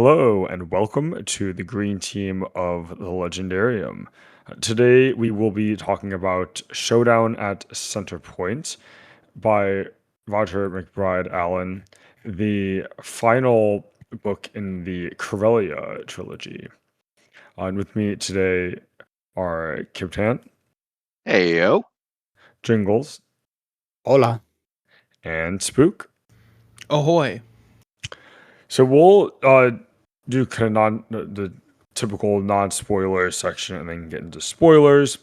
Hello and welcome to the green team of the Legendarium. Today we will be talking about Showdown at Centerpoint by Roger MacBride Allen, the final book in the Corellian Trilogy. And with me today are Kyptan, Hey yo. Jingalls, Hola. and Spooke. Ahoy. So we'll do kind of the typical non-spoiler section and then get into spoilers.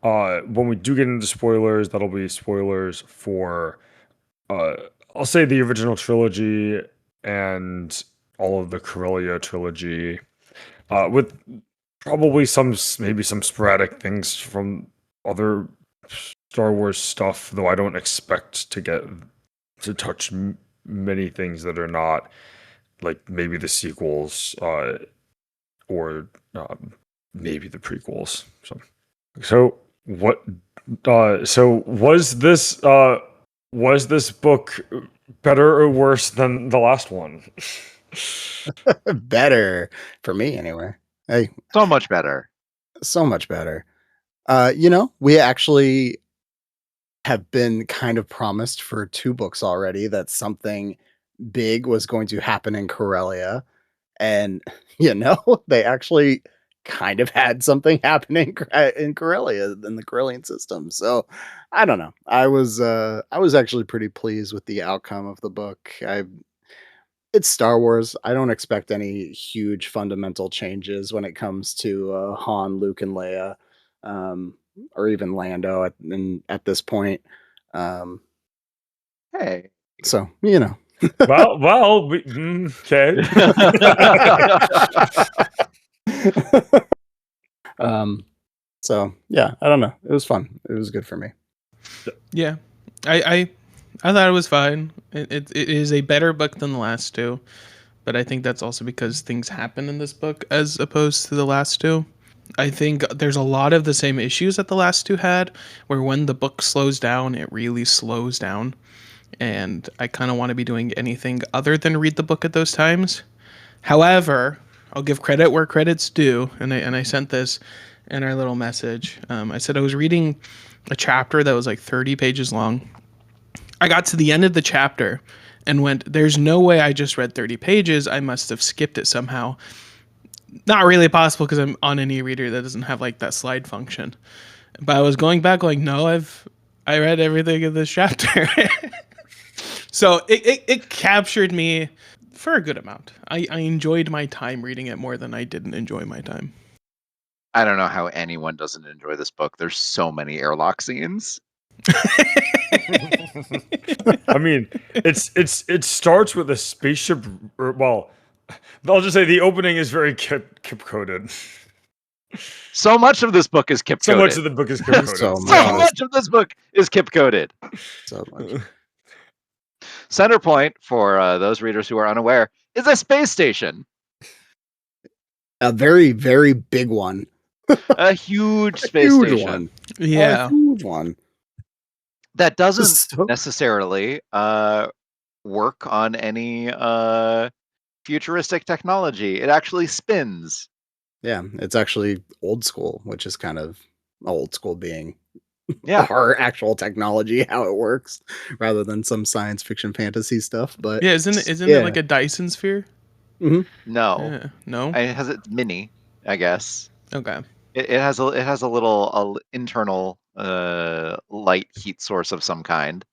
When we do get into spoilers, that'll be spoilers for I'll say the original trilogy and all of the Corellia trilogy, with probably maybe some sporadic things from other Star Wars stuff, though I don't expect to touch many things that are not like maybe the sequels or maybe the prequels. So what? So was this book better or worse than the last one? Better for me, anyway. Hey, So much better. so much better. We actually have been kind of promised for 2 books already that something big was going to happen in Corellia, and they actually kind of had something happening in Corellia in the Corellian system. So I don't know. I was actually pretty pleased with the outcome of the book. It's Star Wars. I don't expect any huge fundamental changes when it comes to Han, Luke, and Leia, or even Lando at this point. Hey. So okay. So yeah, I don't know. It was fun. It was good for me. Yeah. I thought it was fine. It is a better book than the last 2, but I think that's also because things happen in this book as opposed to the last 2. I think there's a lot of the same issues that the last 2 had, where when the book slows down, it really slows down. And I kind of want to be doing anything other than read the book at those times. However, I'll give credit where credit's due, and I sent this in our little message. I said I was reading a chapter that was like 30 pages long. I got to the end of the chapter and went, there's no way I just read 30 pages. I must have skipped it somehow. Not really possible because I'm on an e-reader that doesn't have like that slide function. But I was going back like, no, I read everything in this chapter. So it captured me for a good amount. I enjoyed my time reading it more than I didn't enjoy my time. I don't know how anyone doesn't enjoy this book. There's so many airlock scenes. I mean, it starts with a spaceship. Well, I'll just say the opening is very kip coded. So much of this book is kip coded. So much of the book is kip coded. So So much of this book is kip coded. So much. Centerpoint, for those readers who are unaware, is a space station. A very, very big one. A huge space huge station. one. Yeah. A huge one. That doesn't So- necessarily work on any futuristic technology. It actually spins. Yeah, it's actually old school, which is kind of old school being Yeah. our actual technology, how it works, rather than some science fiction fantasy stuff. But Yeah, isn't it yeah. like a Dyson sphere? No. Yeah. No? It has its mini, I guess. Okay. It has a little internal light heat source of some kind,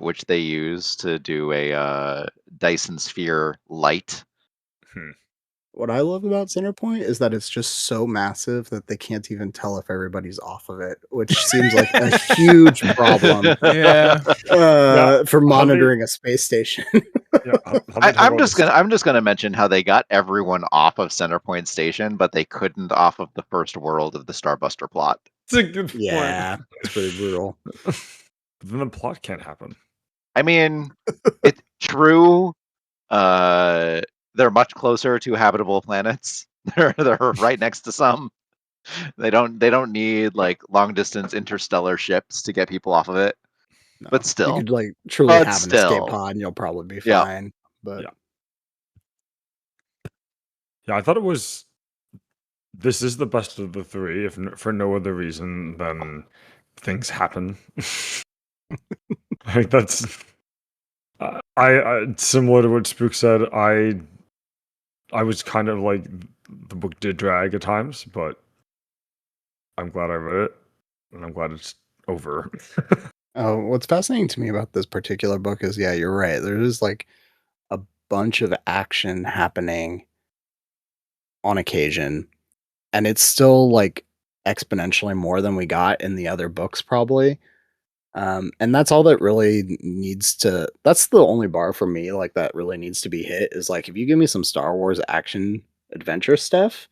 which they use to do a Dyson sphere light. What I love about Centerpoint is that it's just so massive that they can't even tell if everybody's off of it, which seems like a huge problem Yeah. for monitoring a space station. Yeah, I'm just gonna mention how they got everyone off of Centerpoint Station, but they couldn't off of the first world of the Starbuster plot. It's a good point. Yeah, it's pretty brutal. But then the plot can't happen. I mean, it's true. They're much closer to habitable planets. They're right next to some. They don't need like long distance interstellar ships to get people off of it. No, But still. you could like truly But have an still. escape pod and you'll probably be Yeah. fine. But Yeah. Yeah, I thought it was. This is the best of the three, if for no other reason than things happen. Like that's. I similar to what Spooke said. I was kind of like the book did drag at times, but I'm glad I read it, and I'm glad it's over. Oh, what's fascinating to me about this particular book is, yeah, you're right. There is like a bunch of action happening on occasion, and it's still like exponentially more than we got in the other books, probably. And that's all that really needs to. That's the only bar for me, like that really needs to be hit. Is like if you give me some Star Wars action adventure stuff,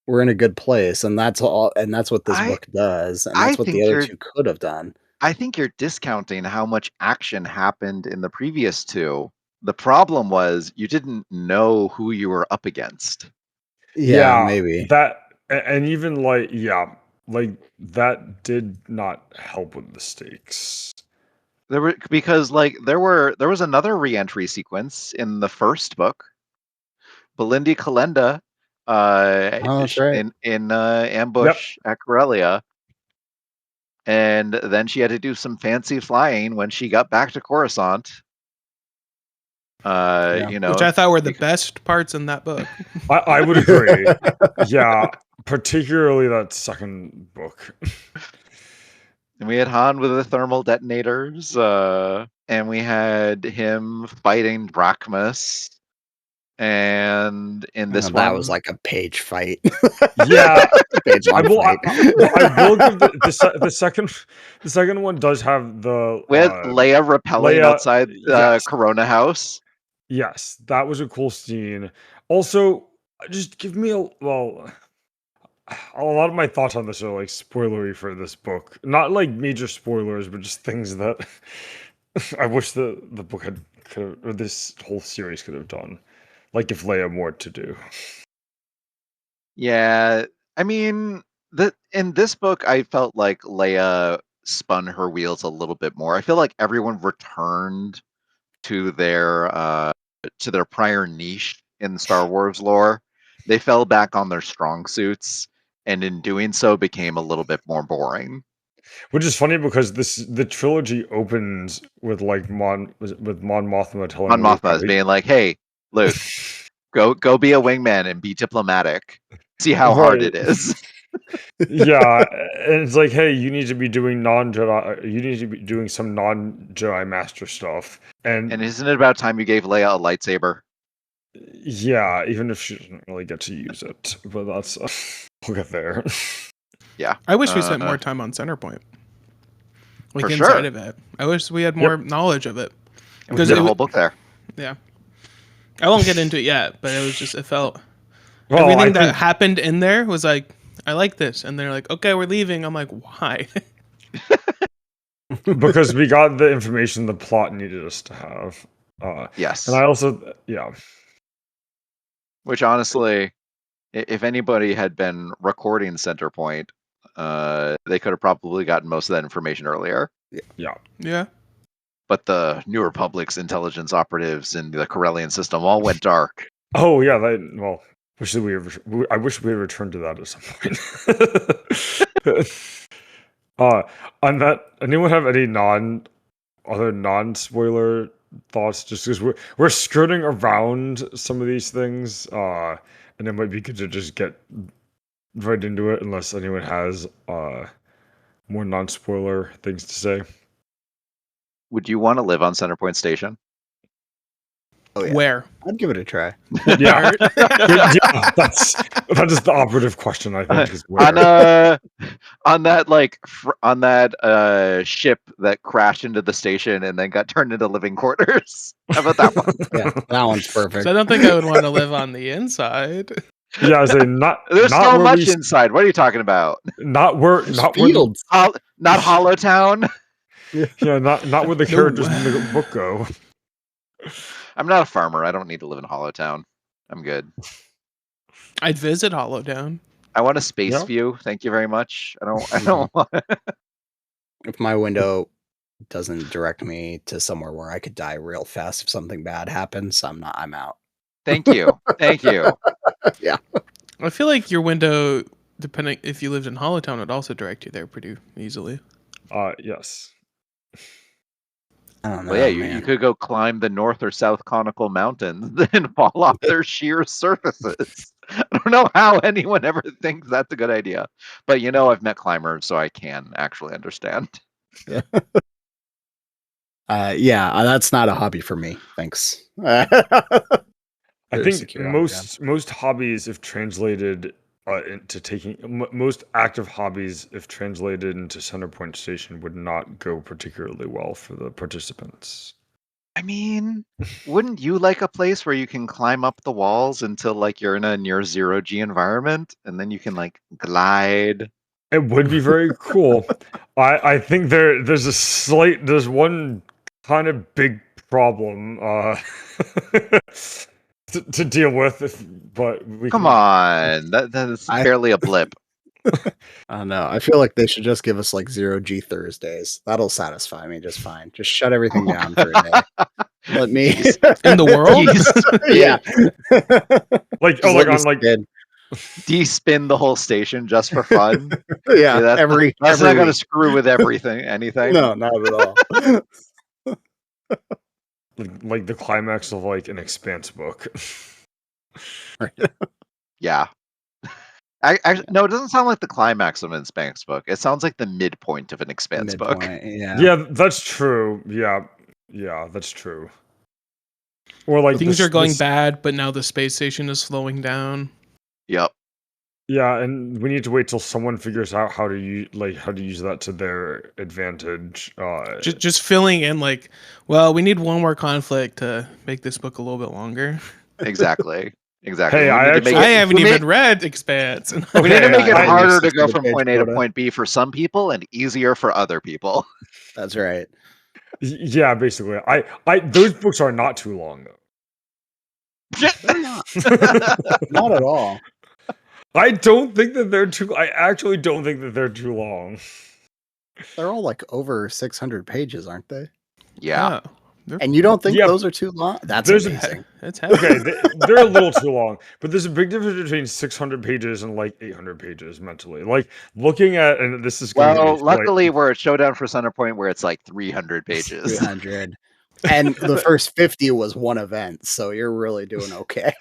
we're in a good place, and that's all. And that's what this I book does, and I that's what think the other you're two could have done. I think you're discounting how much action happened in the previous two. The problem was you didn't know who you were up against. Yeah, maybe. that and even like like that did not help with the stakes. There were because like there was another re-entry sequence in the first book. Belinda Calenda Oh, that's right. in ambush at Corellia. And then she had to do some fancy flying when she got back to Coruscant. Yeah. You know, Which I thought were the best parts in that book. I would agree. Yeah, particularly that second book. and we had Han with the thermal detonators, and we had him fighting Drachmus. And in this that one, was like a page fight. Yeah, page long fight. I will give the second one does have the we had Leia rappelling Leia- outside yes. Corona House. Yes, that was a cool scene. Also, just give me a lot of my thoughts on this are like spoilery for this book. Not like major spoilers, but just things that I wish the book or this whole series could have done. Like if Leia more to do. Yeah, I mean, in this book, I felt like Leia spun her wheels a little bit more. I feel like everyone returned to their prior niche in Star Wars lore. They fell back on their strong suits, and in doing so, became a little bit more boring. Which is funny because the trilogy opens with like Mon Mothma telling Mon Luke Mothma is being like, "Hey, Luke, go be a wingman and be diplomatic. See how hard it is." Yeah, and it's like, hey, you need to be doing non-Jedi. You need to be doing some non-Jedi Master stuff. And isn't it about time you gave Leia a lightsaber? Yeah, even if she doesn't really get to use it, but that's we'll get there. Yeah, I wish we spent more time on Centerpoint, like for inside sure. of it. I wish we had more knowledge of it. And we did a whole book there. Yeah, I won't get into it yet, but it felt Well, everything that happened in there was like, I like this, and they're like, okay, we're leaving. I'm like, why? because we got the information the plot needed us to have. Yes, and I also Which honestly, if anybody had been recording Centerpoint, they could have probably gotten most of that information earlier. Yeah. But the New Republic's intelligence operatives in the Corellian system all went dark. Oh yeah, I wish we had returned to that at some point. On that, anyone have any other non-spoiler thoughts? Just because we're skirting around some of these things, and it might be good to just get right into it, unless anyone has more non-spoiler things to say. Would you want to live on Centerpoint Station? Oh, yeah. Where? I'd give it a try. Yeah, that is the operative question. I think is where. on that ship that crashed into the station and then got turned into living quarters. How about that one? Yeah, that one's perfect. So I don't think I would want to live on the inside. Yeah, I say not. There's not so where much inside. What are you talking about? Not where Fields. Not Hollowtown. Yeah, not where the characters in the book go. I'm not a farmer. I don't need to live in Hollowtown. I'm good. I'd visit Hollowtown. I want a space view. Thank you very much. I don't want. If my window doesn't direct me to somewhere where I could die real fast if something bad happens, I'm out. Thank you. Thank you. Yeah. I feel like your window, depending if you lived in Hollowtown, would also direct you there pretty easily. Yes. I don't know, Well, yeah, you man. could go climb the north or south conical mountains and fall off their sheer surfaces. I don't know how anyone ever thinks that's a good idea. But I've met climbers, so I can actually understand. Yeah, that's not a hobby for me. Thanks. I Very think secure on the ground. most hobbies, if translated into most active hobbies, if translated into Centerpoint Station, would not go particularly well for the participants. I mean, wouldn't you like a place where you can climb up the walls until you're in a near zero G environment, and then you can glide? It would be very cool. I think there's one kind of big problem to deal with, but we Come can, on, that's barely a blip. I don't know. I feel like they should just give us 0G Thursdays. That'll satisfy me just fine. Just shut everything down for a day. Let me In the world? yeah. like Just let me on spin. De-spin the whole station just for fun. Yeah, that's every not going to week. screw with anything. No, not at all. like the climax of an Expanse book. Yeah. No, it doesn't sound like the climax of an Expanse book. It sounds like the midpoint of an Expanse book. Yeah. Yeah, that's true. Yeah, that's true. Or things are going bad, but now the space station is slowing down. Yep. Yeah, and we need to wait till someone figures out how to use that to their advantage. Just filling in well, we need one more conflict to make this book a little bit longer. Exactly. Hey, I haven't even read Expanse. We need to make it harder to go to from point A to point B for some people and easier for other people. That's right. Yeah, basically. I those books are not too long though. They're not. Not at all. I don't think that they're too. I actually don't think that they're too long. They're all over 600 pages, aren't they? Yeah. And you don't think those are too long? That's amazing. That's okay. They're a little too long, but there's a big difference between 600 pages and 800 pages mentally. Looking at, and this is luckily we're at Showdown for Centerpoint where it's 300 pages. 300. And the first 50 was one event, so you're really doing okay.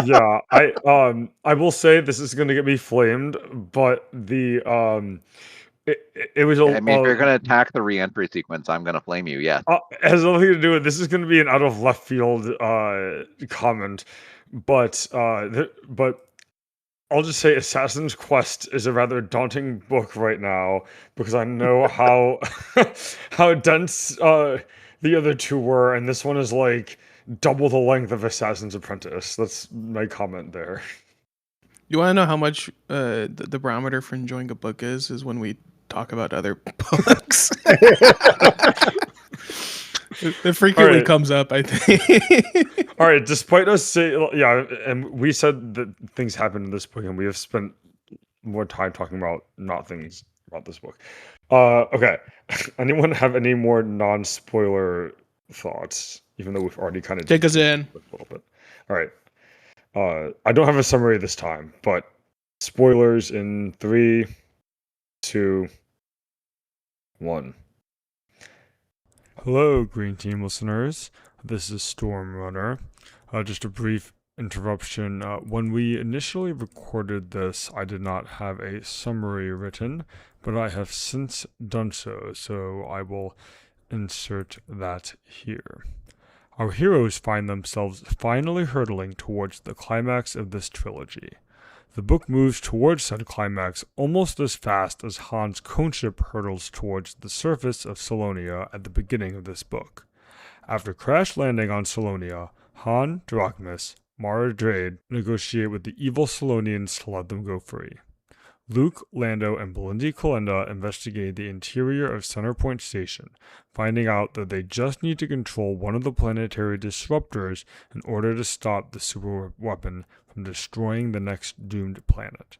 Yeah, I will say this is going to get me flamed, but it was. I mean, if you're going to attack the re-entry sequence, I'm going to flame you. Yeah, it has nothing to do with. This is going to be an out of left field comment, but I'll just say Assassin's Quest is a rather daunting book right now because I know how how dense the other two were, and this one is double the length of Assassin's Apprentice. That's my comment there. You want to know how much the barometer for enjoying a book is when we talk about other books? It frequently comes up, I think. All right, despite us saying, yeah, and we said that things happened in this book, and we have spent more time talking about not things about this book. Okay. Anyone have any more non-spoiler thoughts? Even though we've already kind of take us in a little bit. All right. I don't have a summary this time, but spoilers in 3, 2, 1. Hello, Green Team listeners. This is Stormrunner. Just a brief interruption. When we initially recorded this, I did not have a summary written, but I have since done so I will insert that here. Our heroes find themselves finally hurtling towards the climax of this trilogy. The book moves towards said climax almost as fast as Han's coneship hurtles towards the surface of Salonia at the beginning of this book. After crash landing on Salonia, Han, Drachmus, Mara Jade negotiate with the evil Salonians to let them go free. Luke, Lando, and Belinda Kalenda investigate the interior of Centerpoint Station, finding out that they just need to control one of the planetary disruptors in order to stop the super weapon from destroying the next doomed planet.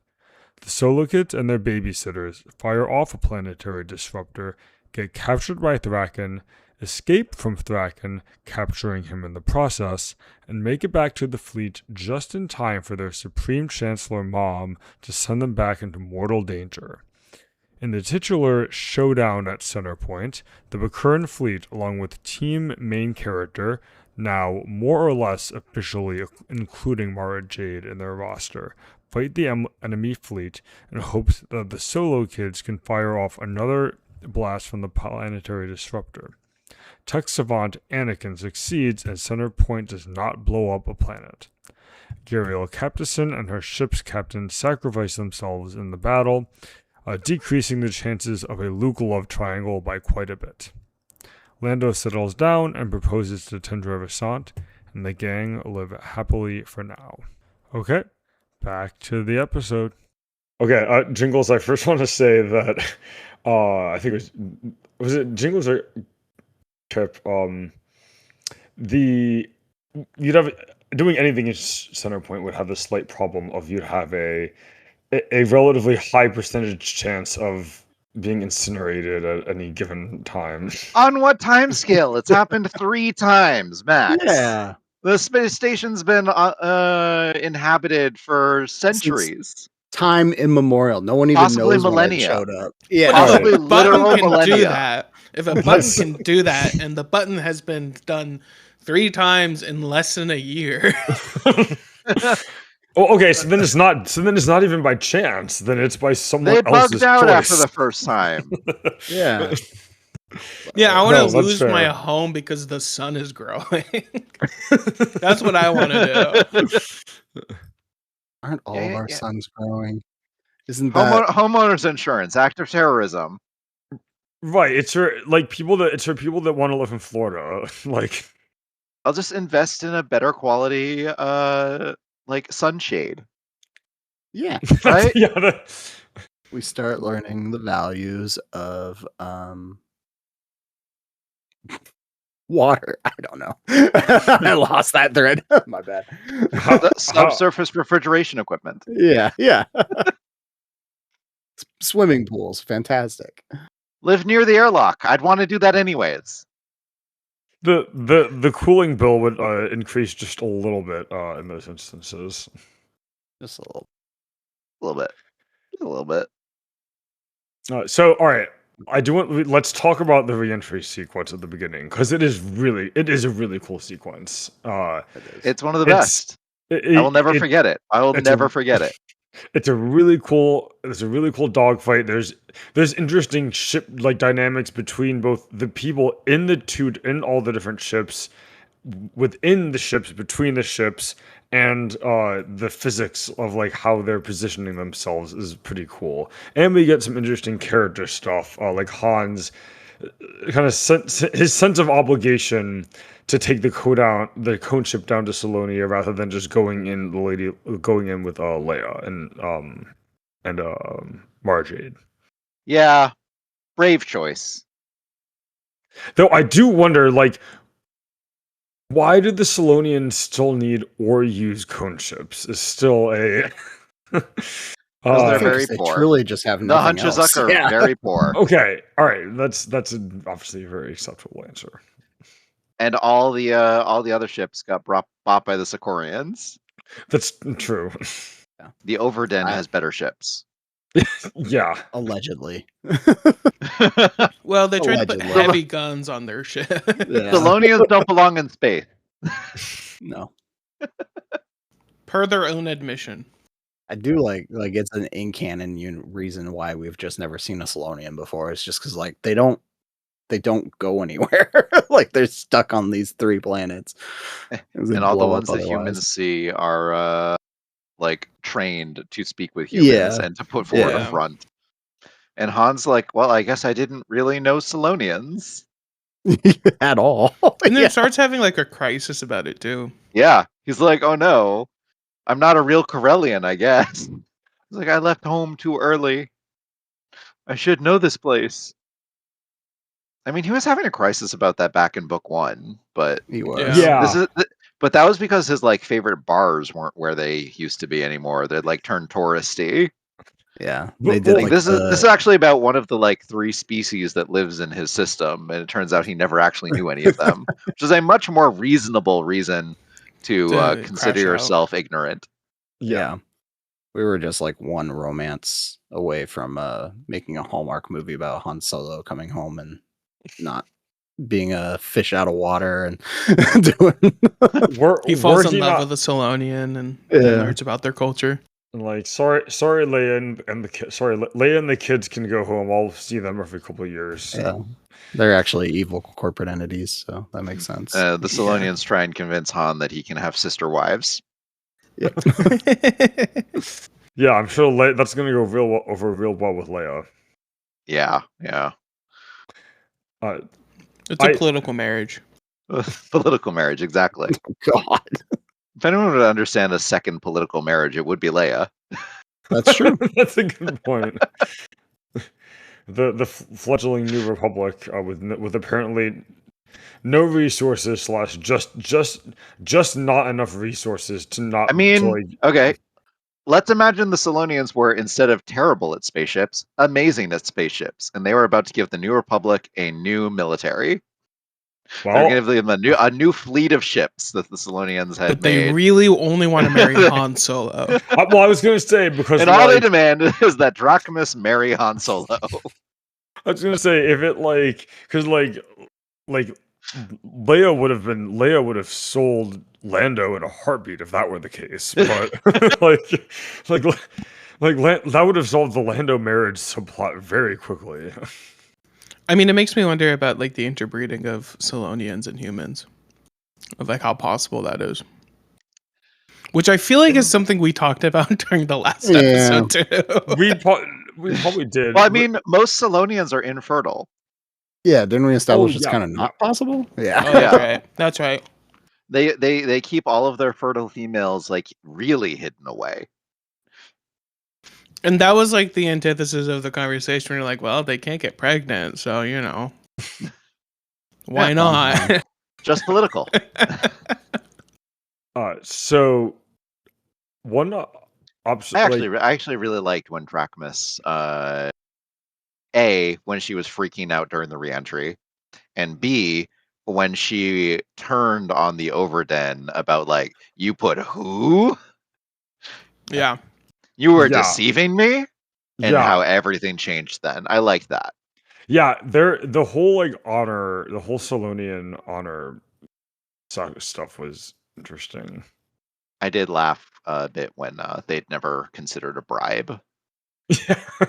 The Solo Kids and their babysitters fire off a planetary disruptor, get captured by Thraken, escape from Thraken, capturing him in the process, and make it back to the fleet just in time for their Supreme Chancellor Mom to send them back into mortal danger. In the titular Showdown at Centerpoint, the Bakuran fleet, along with team main character, now more or less officially including Mara Jade in their roster, fight the enemy fleet in hopes that the solo kids can fire off another blast from the planetary disruptor. Tech savant Anakin succeeds and Centerpoint does not blow up a planet. Gariel Captason and her ship's captain sacrifice themselves in the battle, decreasing the chances of a Luke love triangle by quite a bit. Lando settles down and proposes to Tundra Vasant, and the gang live happily for now. Okay, back to the episode. Okay, Jingles, I first want to say that I think it was it Jingles or Kip? You'd have doing anything in Centerpoint would have the slight problem of you'd have a relatively high percentage chance of being incinerated at any given time. On what time scale? It's happened 3 times, max. Yeah. The space station's been inhabited for centuries. Time immemorial. No one even Possibly knows when it millennia. showed up. Yeah. Possibly If a button literal can do millennia. that, if a button can do that, and the button has been done 3 times in less than a year. Oh, okay. So then it's not even by chance. Then it's by someone They else's bugged out choice. after the first time. Yeah. Yeah, I want No, to that's lose fair. my home because the sun is growing. That's what I want to do. Aren't all Yeah, of our yeah. suns growing? Isn't that Homeowners insurance, act of terrorism. Right. It's for people that want to live in Florida. Like, I'll just invest in a better quality sunshade. yeah. Right? yeah. We start learning the values of water. I don't know. I lost that thread. My bad. The subsurface refrigeration equipment. Yeah. Swimming pools, fantastic. Live near the airlock. I'd want to do that anyways. The cooling bill would increase just a little bit in those instances. Just a little. A little bit. So, all right, let's talk about the reentry sequence at the beginning because it is a really cool sequence. It's one of the It's- best. I will never forget it. I will never forget it. It's a really cool dogfight. There's interesting ship dynamics between both the people in all the different ships, within the ships, between the ships, and the physics of how they're positioning themselves is pretty cool. And we get some interesting character stuff, like Han's kind of his sense of obligation to take the cone ship down to Salonia rather than just going in with Leia and Mara Jade. Yeah. Brave choice. Though I do wonder, why did the Salonians still need or use cone ships? Is still a They're very they poor. truly just have The nothing Hunches else. are Yeah. very poor. okay. All right, that's obviously a very acceptable answer. And all the other ships got bought by the Sicorians. That's true. The Overden has better ships. Yeah. Allegedly. Well, they tried to put Allegedly. heavy guns on their ship. Yeah. Salonians don't belong in space. No. Per their own admission. I do like it's an in-canon reason why we've just never seen a Salonian before. It's just because they don't go anywhere. They're stuck on these 3 planets. And all the ones that humans see are trained to speak with humans and to put forward a Yeah. front. And Han's like, well, I guess I didn't really know Salonians. at all. And then Yeah. starts having a crisis about it too. Yeah. He's like, oh no, I'm not a real Corellian, I guess. He's like, I left home too early. I should know this place. I mean, he was having a crisis about that back in book 1, but He was. Yeah. but that was because his favorite bars weren't where they used to be anymore. They'd turned touristy. Yeah, But- they did well, Like, this is actually about one of the like 3 species that lives in his system, and it turns out he never actually knew any of them, which is a much more reasonable reason to To consider crash out. yourself ignorant. yeah. We were just like one romance away from making a Hallmark movie about Han Solo coming home and not being a fish out of water and doing. He falls were in he love not- with a Solonian and Yeah. learns about their culture. Like, sorry, Leia and the Leia and the kids can go home. I'll see them every couple of years. Yeah. They're actually evil corporate entities, so that makes sense. The Solonians try and convince Han that he can have sister wives. Yep. Yeah, I'm sure that's gonna go real well with Leia. Yeah. It's a political marriage. Political marriage, exactly. God, If anyone would understand a second political marriage, it would be Leia. that's true. That's a good point. The fledgling New Republic with apparently no resources / just not enough resources to not. I mean, to, like, okay. Let's imagine the Solonians were, instead of terrible at spaceships, amazing at spaceships, and they were about to give the New Republic a new military. They're well, going to give them a new fleet of ships that the Solonians had But they made. really only want to marry Han Solo. I was gonna say because And all they demand is that Drachmus marry Han Solo. I was gonna say if it because Leia would have sold Lando in a heartbeat if that were the case, but that would have solved the Lando marriage subplot very quickly. I mean, it makes me wonder about like the interbreeding of Solonians and humans, of like how possible that is. Which I feel like is something we talked about during the last episode too. we probably did. Well, I mean, most Solonians are infertile. Yeah, didn't we establish it's yeah. kind of not possible? Yeah. Oh, that's right. That's right. They keep all of their fertile females like really hidden away. And that was like the antithesis of the conversation. Where you're like, well, they can't get pregnant, so why not? Just political. So one option. I actually really liked when Drachmus, A, when she was freaking out during the reentry, and B, when she turned on the Overden about like, you put who? Yeah. You were Yeah. deceiving me? And Yeah. how everything changed then. I liked that. Yeah, the whole honor, the whole Solonian honor stuff was interesting. I did laugh a bit when they'd never considered a bribe.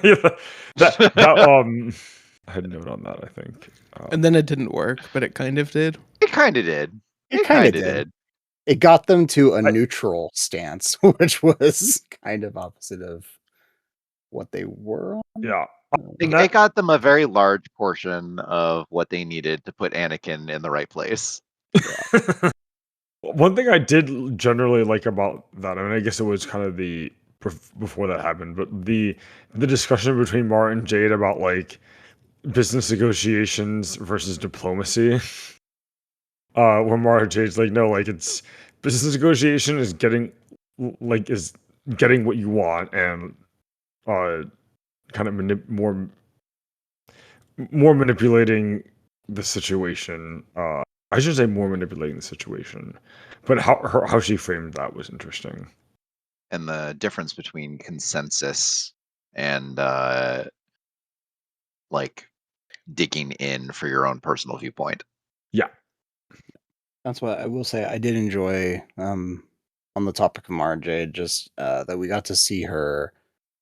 Yeah, that I had a note on that. I think. And then it didn't work, but it kind of did. It kind of did. It kind of did. It got them to a neutral stance, which was kind of opposite of what they were on. Yeah, It got them a very large portion of what they needed to put Anakin in the right place. One thing I did generally like about that, I mean, I guess it was kind of before that happened, but the discussion between Mara and Jade about like business negotiations versus diplomacy. Where Mara and Jade's like, no, like it's business negotiation is getting what you want and kind of more manipulating the situation. I should say more manipulating the situation, but how she framed that was interesting. And the difference between consensus and like digging in for your own personal viewpoint. Yeah, that's what I will say. I did enjoy on the topic of Mara Jade, just that we got to see her.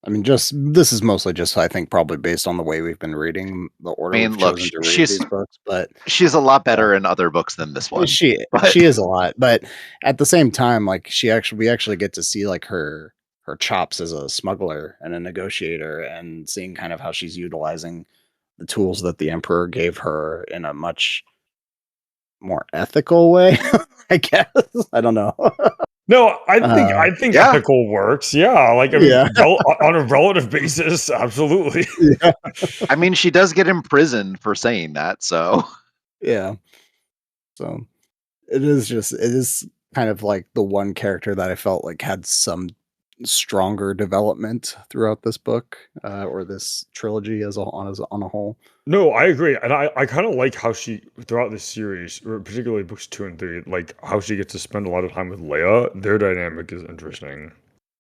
I mean, this is mostly just, I think, probably based on the way we've been reading the order. I mean, we've look, chosen to read these books, but she's a lot better in other books than this one. She is a lot, but at the same time, like we actually get to see like her chops as a smuggler and a negotiator, and seeing kind of how she's utilizing the tools that the Emperor gave her in a much more ethical way. I guess I don't know. no, I think yeah. ethical works. Yeah, like I mean, on a relative basis, absolutely. Yeah. I mean, she does get imprisoned for saying that, so Yeah. So it is kind of like the one character that I felt like had some stronger development throughout this book or this trilogy as on a whole. No, I agree, and I kind of like how she throughout this series, or particularly books 2 and 3, like how she gets to spend a lot of time with Leia. Their dynamic is interesting.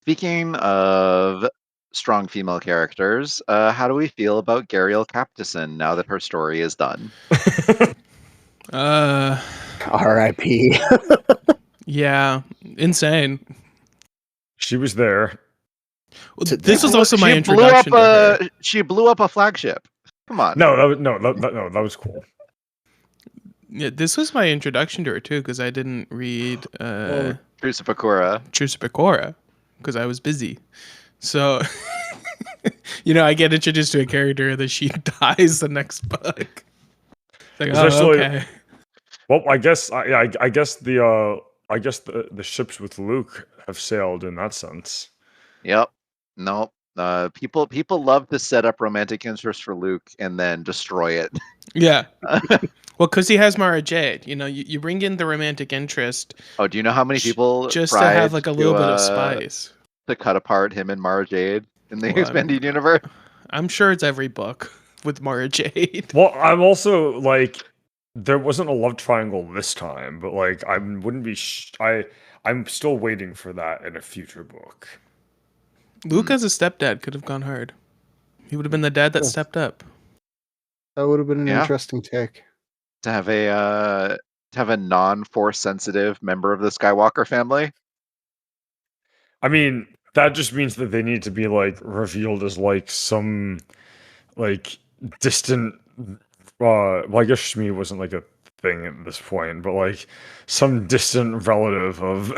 Speaking of strong female characters, how do we feel about Gariel Captison now that her story is done? R.I.P. Yeah, insane. She was there. Well, this was also my introduction to her. She blew up a flagship. Come on. No, that was cool. Yeah, this was my introduction to her too, because I didn't read Truce of Akura. Truce of Akura because I was busy. So, I get introduced to a character and then she dies the next book. It's like, Especially- okay. Well, I guess the ships with Luke have sailed in that sense. Yep. Nope. People love to set up romantic interest for Luke and then destroy it. Yeah. Well, because he has Mara Jade. You bring in the romantic interest Oh, do you know how many people just to tried have like a little bit of to spice. cut apart him and Mara Jade in the Well, expanded universe? I'm sure it's every book with Mara Jade. Well, I'm also like, there wasn't a love triangle this time, but like I wouldn't be. I'm still waiting for that in a future book. Luke as a stepdad could have gone hard. He would have been the dad that stepped up. That would have been an Yeah. interesting take. To have a non-force sensitive member of the Skywalker family. I mean, that just means that they need to be like revealed as like some like distant. Well, I guess Shmi wasn't like a thing at this point, but like some distant relative of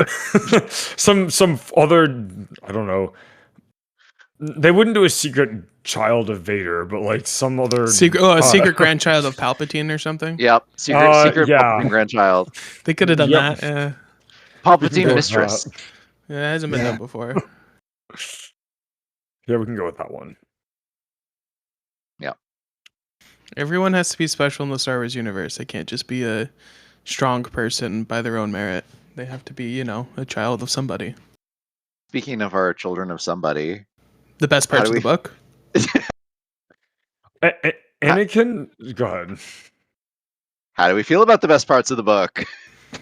some other. I don't know. They wouldn't do a secret child of Vader, but like some other secret grandchild of Palpatine or something. Yep. Secret yeah. Palpatine grandchild. They could have done Yep. that. Palpatine go with mistress. Yeah, it hasn't been Yeah. done before. Yeah, we can go with that one. Everyone has to be special in the Star Wars universe. They can't just be a strong person by their own merit. They have to be, a child of somebody. Speaking of our children of somebody, The best parts do of the book. Anakin, go ahead. how do we feel about the best parts of the book?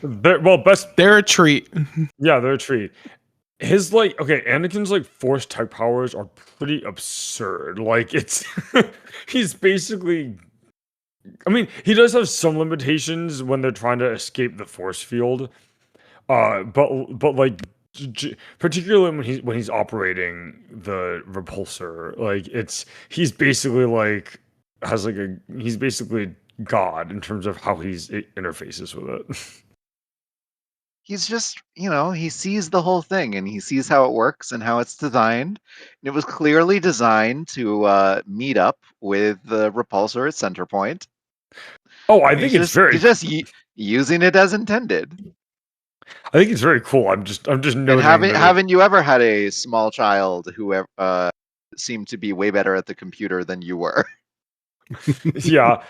They're a treat. Yeah, they're a treat. His Anakin's like force type powers are pretty absurd. Like it's he's basically, I mean, he does have some limitations when they're trying to escape the force field. But like particularly when he's operating the repulsor, like he's basically like he's basically God in terms of how it interfaces with it. He's just, he sees the whole thing and he sees how it works and how it's designed. And it was clearly designed to meet up with the repulsor at Centerpoint. Oh, I think he's just using it as intended. I think it's very cool. I'm just noting. And haven't you ever had a small child who seemed to be way better at the computer than you were? Yeah.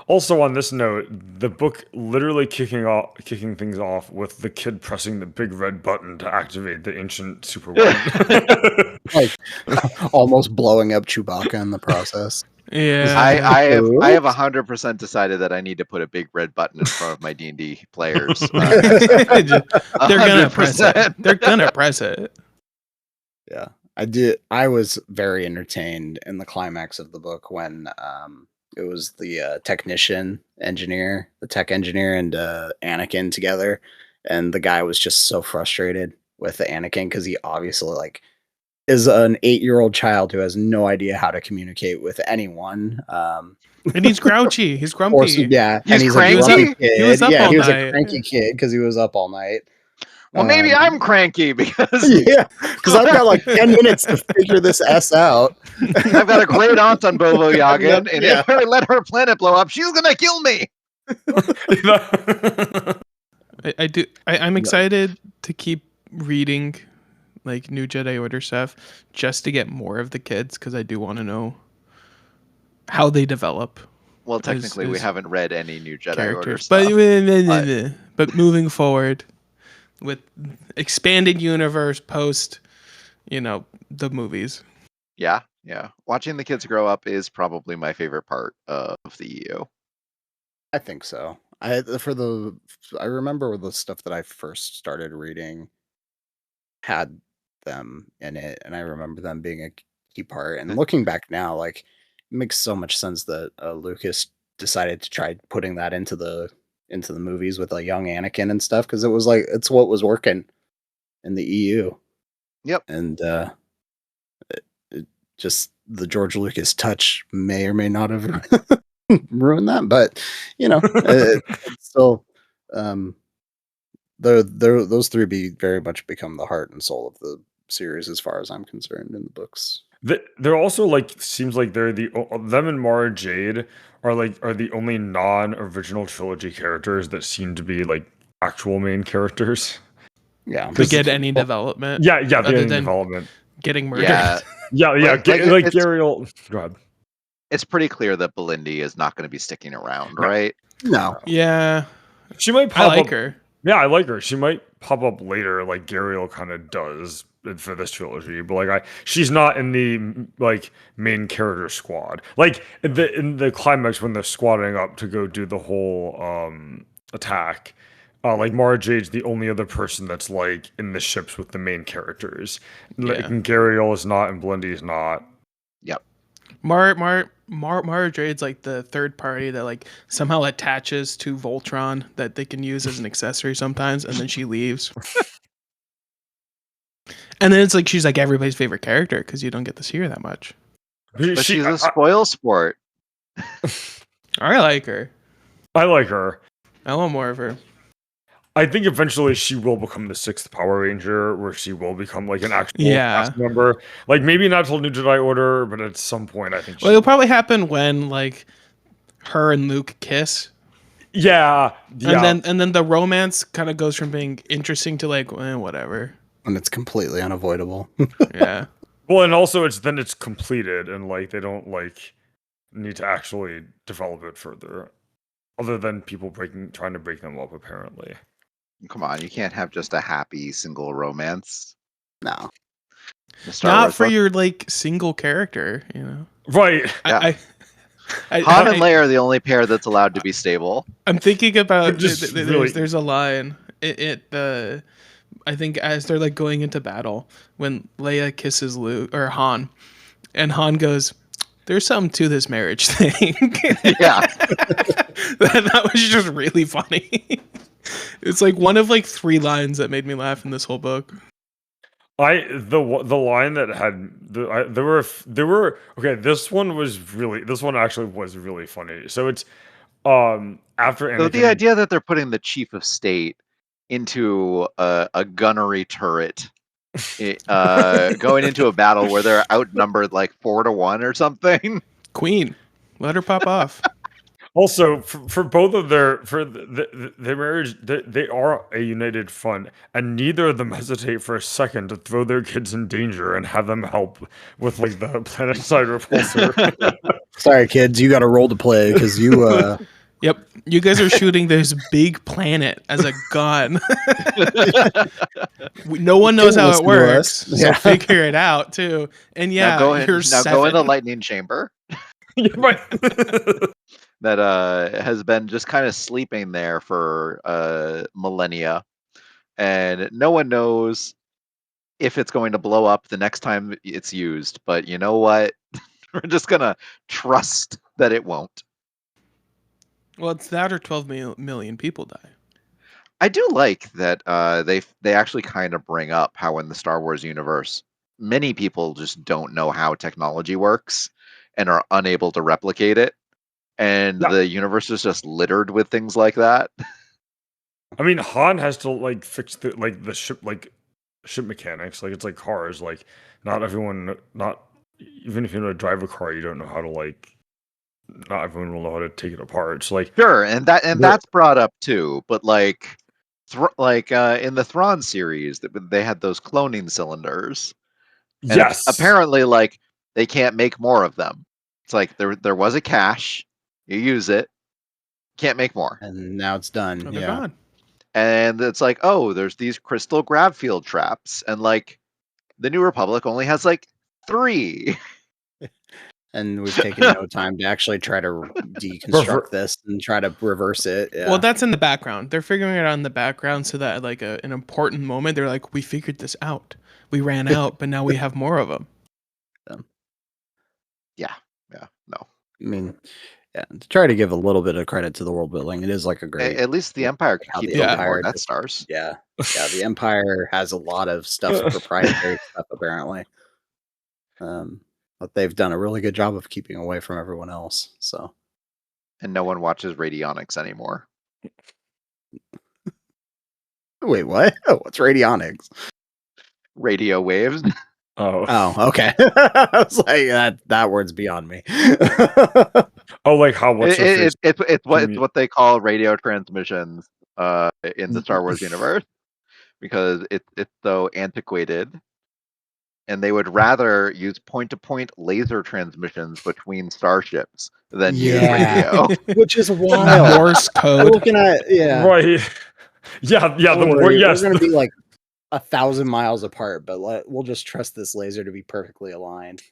Also, on this note, the book literally kicking things off with the kid pressing the big red button to activate the ancient super weapon. Like almost blowing up Chewbacca in the process. Yeah. I have 100% decided that I need to put a big red button in front of my D&D players. They're gonna 100%. press it. They're gonna press it. Yeah. I was very entertained in the climax of the book when it was the tech engineer, and Anakin together, and the guy was just so frustrated with the Anakin because he obviously is an 8-year-old child who has no idea how to communicate with anyone. And he's grouchy. He's grumpy. And he's cranky? a grumpy kid. He was up all he was night. a cranky kid because he was up all night. Well, maybe I'm cranky because because I've got like 10 minutes to figure this S out. I've got a great aunt on Bobo Yagan, and if I let her planet blow up, she's gonna kill me. I'm excited to keep reading like new Jedi Order stuff just to get more of the kids because I do want to know how they develop. Well, technically, we haven't read any new Jedi Order characters, stuff. but moving forward, with expanded universe post, the movies. Yeah. Watching the kids grow up is probably my favorite part of the EU. I think so. I remember the stuff that I first started reading had them in it, and I remember them being a key part. And looking back now, like, it makes so much sense that Lucas decided to try putting that into the movies with a young Anakin and stuff, because it was like it's what was working in the EU. Yep. And it just the George Lucas touch may or may not have ruined that, but it's still those three very much become the heart and soul of the series as far as I'm concerned in the books. They're also like, seems like they're them and Mara Jade are the only non-original trilogy characters that seem to be like actual main characters. Yeah, To get any development. Yeah, other any than development. getting murdered. Yeah. Like Gariel. Go ahead. It's pretty clear that Belindy is not going to be sticking around, right? No. Yeah. She might I pop like up. her. Yeah, I like her. She might pop up later, like Gariel kind of does for this trilogy. But she's not in the like main character squad. Like in the climax when they're squatting up to go do the whole attack. Like Mara Jade's the only other person that's like in the ships with the main characters. Like, and Gariel is not, and Belindy is not. Yep. Mara Jade's like the third party that like somehow attaches to Voltron that they can use as an accessory sometimes, and then she leaves. And then it's like she's like everybody's favorite character because you don't get to see her that much. But she's a spoil sport. I like her. I like her. I want more of her. I think eventually she will become the 6th Power Ranger, where she will become like an actual cast member. Like maybe not till New Jedi Order, but at some point I think. Well, it'll probably happen when like her and Luke kiss. Yeah. And then the romance kind of goes from being interesting to like whatever. And it's completely unavoidable. Yeah. Well, and also it's completed, and like they don't like need to actually develop it further, other than people trying to break them up apparently. Come on, you can't have just a happy single romance. No. Not for your like single character, Right. Han and Leia are the only pair that's allowed to be stable. I'm thinking about there's a line. I think as they're like going into battle when Leia kisses Luke or Han, and Han goes, "There's something to this marriage thing." Yeah. that was just really funny. It's like one of like 3 lines that made me laugh in this whole book. The line that had there were okay. This one actually was really funny. So it's after Anakin, so the idea that they're putting the chief of state into a gunnery turret, going into a battle where they're outnumbered like 4-1 or something. Queen, let her pop off. Also, for both of their marriage, they are a united front, and neither of them hesitate for a second to throw their kids in danger and have them help with like the planet-side repulsor. Sorry, kids, you got a role to play because you. Yep, you guys are shooting this big planet as a gun. No one knows how it works, so figure it out too. And now go in the lightning chamber. Right. That has been just kind of sleeping there for millennia, and no one knows if it's going to blow up the next time it's used. But you know what? We're just gonna trust that it won't. Well, it's that or 12 million people die. I do like that they actually kind of bring up how in the Star Wars universe, many people just don't know how technology works and are unable to replicate it. And the universe is just littered with things like that. I mean, Han has to like fix the ship mechanics. Like it's like cars. Like not everyone, even if you know how to drive a car, you don't know how to like. Not everyone will know how to take it apart. So like sure, and that's brought up too. But like in the Thrawn series, they had those cloning cylinders. And yes, apparently, like they can't make more of them. It's like there was a cache. You use it, can't make more, and now it's done. They're gone. And it's like, oh, there's these crystal grav field traps, and like the New Republic only has like 3. And we've taken no time to actually try to deconstruct this and try to reverse it. Yeah. Well, that's in the background. They're figuring it out in the background so that like an important moment, they're like, we figured this out. We ran out, but now we have more of them. Yeah, no. I mean, yeah, to try to give a little bit of credit to the world building, it is like a great. At least the Empire can how keep the building Empire more Death just- Stars. Yeah, the Empire has a lot of stuff, proprietary stuff, apparently. But they've done a really good job of keeping away from everyone else. So, And no one watches radionics anymore. wait, what? What's radionics? Radio waves. Oh, okay. I was like, that word's beyond me. Oh, like how what's her face? It's what they call radio transmissions in the Star Wars universe, because it's so antiquated, and they would rather use point-to-point laser transmissions between starships than use radio. Which is wild. Morse I'm code. looking at Right. Yeah. The Don't more worry, yes. we're going to be like 1,000 miles apart, but we'll just trust this laser to be perfectly aligned.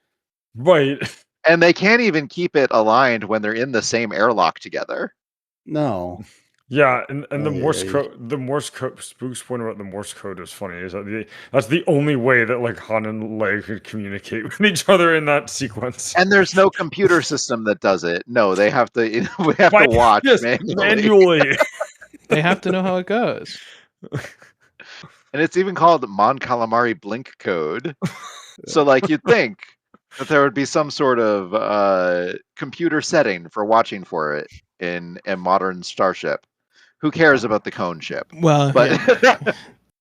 Right. And they can't even keep it aligned when they're in the same airlock together. No. Yeah, and the Morse Yeah. code, Spooke's point about the Morse code is funny. Is that that's the only way that like Han and Leia could communicate with each other in that sequence. And there's no computer system that does it. No, they have to. We have to watch Yes, manually. They have to know how it goes. And it's even called Mon Calamari Blink code. So, like, you'd think that there would be some sort of computer setting for watching for it in a modern starship. Who cares about the cone ship? Well, But yeah.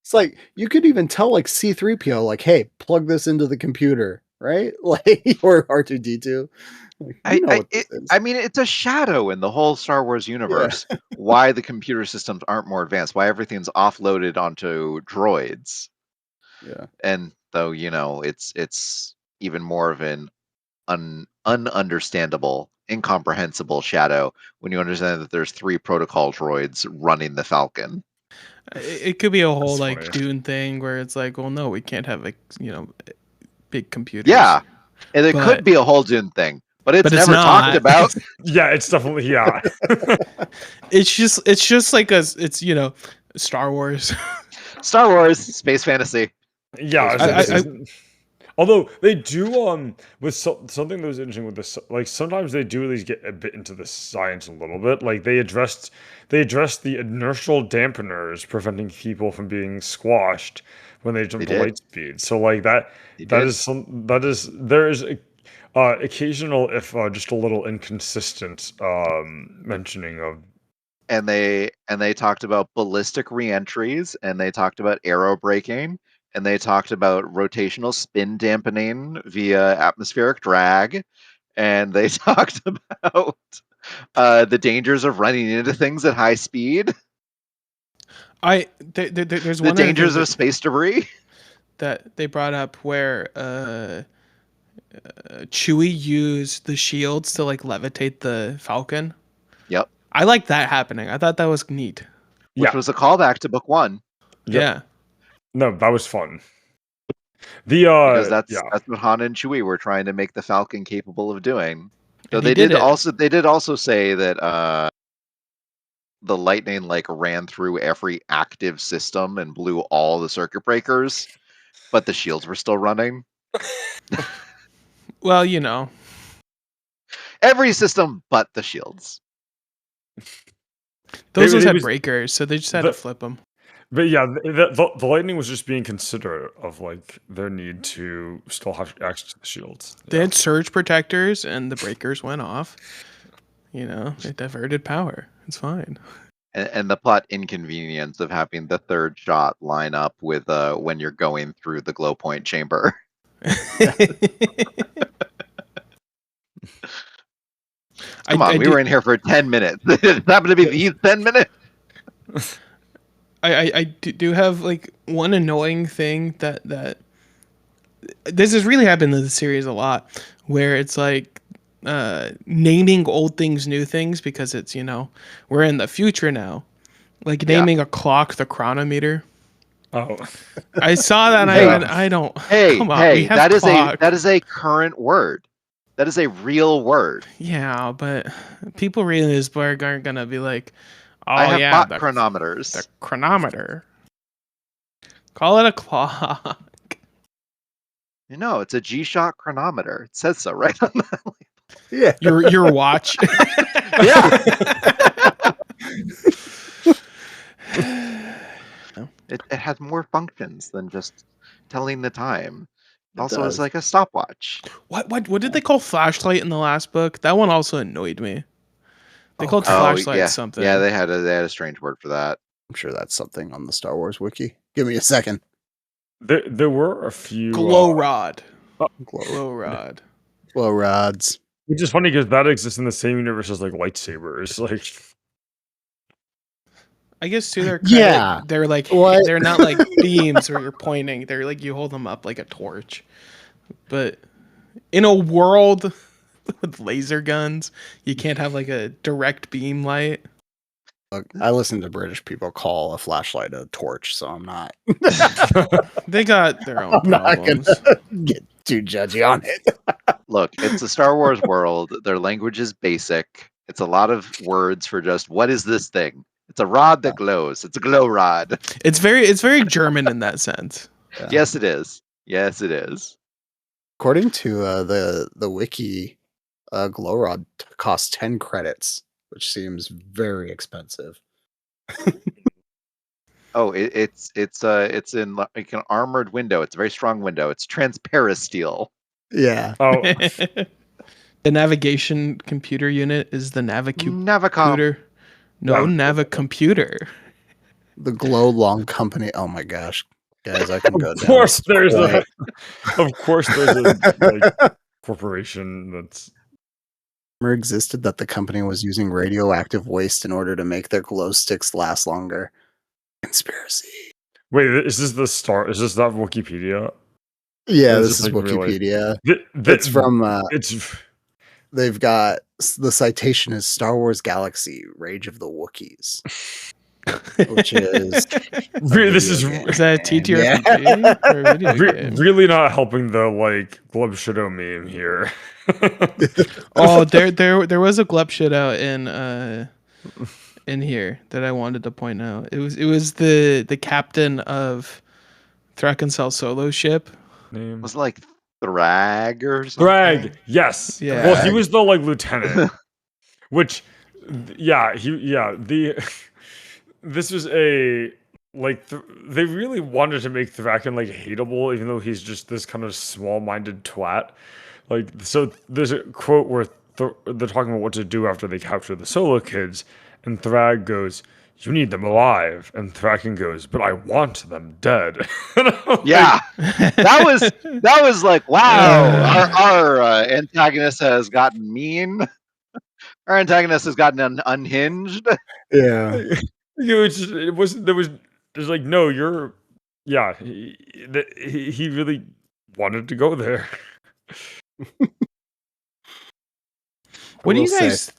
It's like you could even tell like C3PO, like, hey, plug this into the computer, right? Like, or R2D2. Like, I mean, it's a shadow in the whole Star Wars universe. Why the computer systems aren't more advanced? Why everything's offloaded onto droids? Yeah. And though, it's even more of an ununderstandable, incomprehensible shadow when you understand that there's 3 protocol droids running the Falcon. It could be a whole That's like funny. Dune thing where it's like, well, no, we can't have like big computers. Yeah, and it But- could be a whole Dune thing, but it's never not. talked about. Yeah, it's definitely It's just like it's Star Wars. Star Wars, space fantasy. Yeah. Although they do with something that was interesting with this, like sometimes they do at least get a bit into the science a little bit. Like they addressed the inertial dampeners preventing people from being squashed when they jump They to did. light speed. So like that did. there is occasional, if just a little inconsistent mentioning of. And they talked about ballistic reentries, and they talked about aero braking, and they talked about rotational spin dampening via atmospheric drag, and they talked about the dangers of running into things at high speed, There's the one dangers of space debris. that they brought up where Chewie used the shields to like levitate the Falcon. Yep, I like that happening. I thought that was neat. which Yeah. was a callback to book 1, Yep. Yeah. No, that was fun. The because that's yeah. what Han and Chewie were trying to make the Falcon capable of doing. So And they he did did it. also say that the lightning like ran through every active system and blew all the circuit breakers, but the shields were still running. Well, Every system but the shields. those It had was- breakers, so they just had the- to flip them. But yeah, the lightning was just being considerate of like their need to still have access to the shields. They had surge protectors, and the breakers went off. It diverted power. It's fine. And the plot inconvenience of having the third shot line up with when you're going through the glow point chamber. Come on, we were in here for 10 minutes. It happened to be these 10 minutes. I do have like one annoying thing that this has really happened in the series a lot, where it's like naming old things new things because it's we're in the future now, Like naming a clock the chronometer. Oh, I saw that and Hey. I went, I don't. Hey, Come on, we hey, have that is a current word. That is a real word. Yeah, but people reading this book aren't gonna be like, oh I have yeah, bought the chronometers. chronometer. Call it a clock. You know, it's a G-Shock chronometer. It says so right on that. Yeah. Your watch. Yeah. It has more functions than just telling the time. It also is does. like a stopwatch. What did they call flashlight in the last book? That one also annoyed me. They called Oh, flashlight yeah. something. Yeah, they had a strange word for that. I'm sure that's something on the Star Wars wiki. Give me a second. there were a few glow rod. Glow, Glow rod. glow rods. which is funny because that exists in the same universe as like lightsabers. Like, I guess to their credit, Yeah. they're like What? they're not like beams where you're pointing. They're like you hold them up like a torch. But in a world with laser guns, you can't have like a direct beam light. Look, I listen to British people call a flashlight a torch, so I'm not. They got their own I'm not problems. gonna get too judgy on it. Look, it's a Star Wars world. Their language is basic. It's a lot of words for just what is this thing? It's a rod that glows. It's a glow rod. It's very German in that sense. Yeah. Yes, it is. Yes, it is. According to the wiki, glow rod costs 10 credits, which seems very expensive. Oh, it's in like an armored window. It's a very strong window. It's transparent steel. Yeah. oh, The navigation computer unit is the Navicomputer. Navicom. No, Yeah. Navicomputer. The glow long company. Oh my gosh, guys, I can go of down. course there's Right. of course there's a like, corporation that's Rumor existed that the company was using radioactive waste in order to make their glow sticks last longer. Conspiracy. wait. Is this the start? Is this that Wikipedia? Yeah, It's this just, is like, really- Wikipedia. It's It's from. It's They've got the citation is Star Wars Galaxy: Rage of the Wookiees, which is really, this is video game. Is that a Yeah. TTRPG or a video game? really not helping the like Glub Shadow meme here. Oh, there was a glup shit out in here that I wanted to point out. It was the captain of Thrakensel's solo ship. Name. Was it like Thrag or something? Greg, yes. Yeah. Well, he was the like lieutenant, which, the this was a like they really wanted to make Thraken like hateable, even though he's just this kind of small-minded twat. Like, so there's a quote where they're talking about what to do after they capture the Solo kids, and Thrag goes, "You need them alive," and Thraken goes, "But I want them dead." And I'm like, Yeah, that was like, wow, our antagonist has gotten mean. Our antagonist has gotten unhinged. Yeah. it wasn't. There's like, no, you're. Yeah, he really wanted to go there. What do you will say- guys?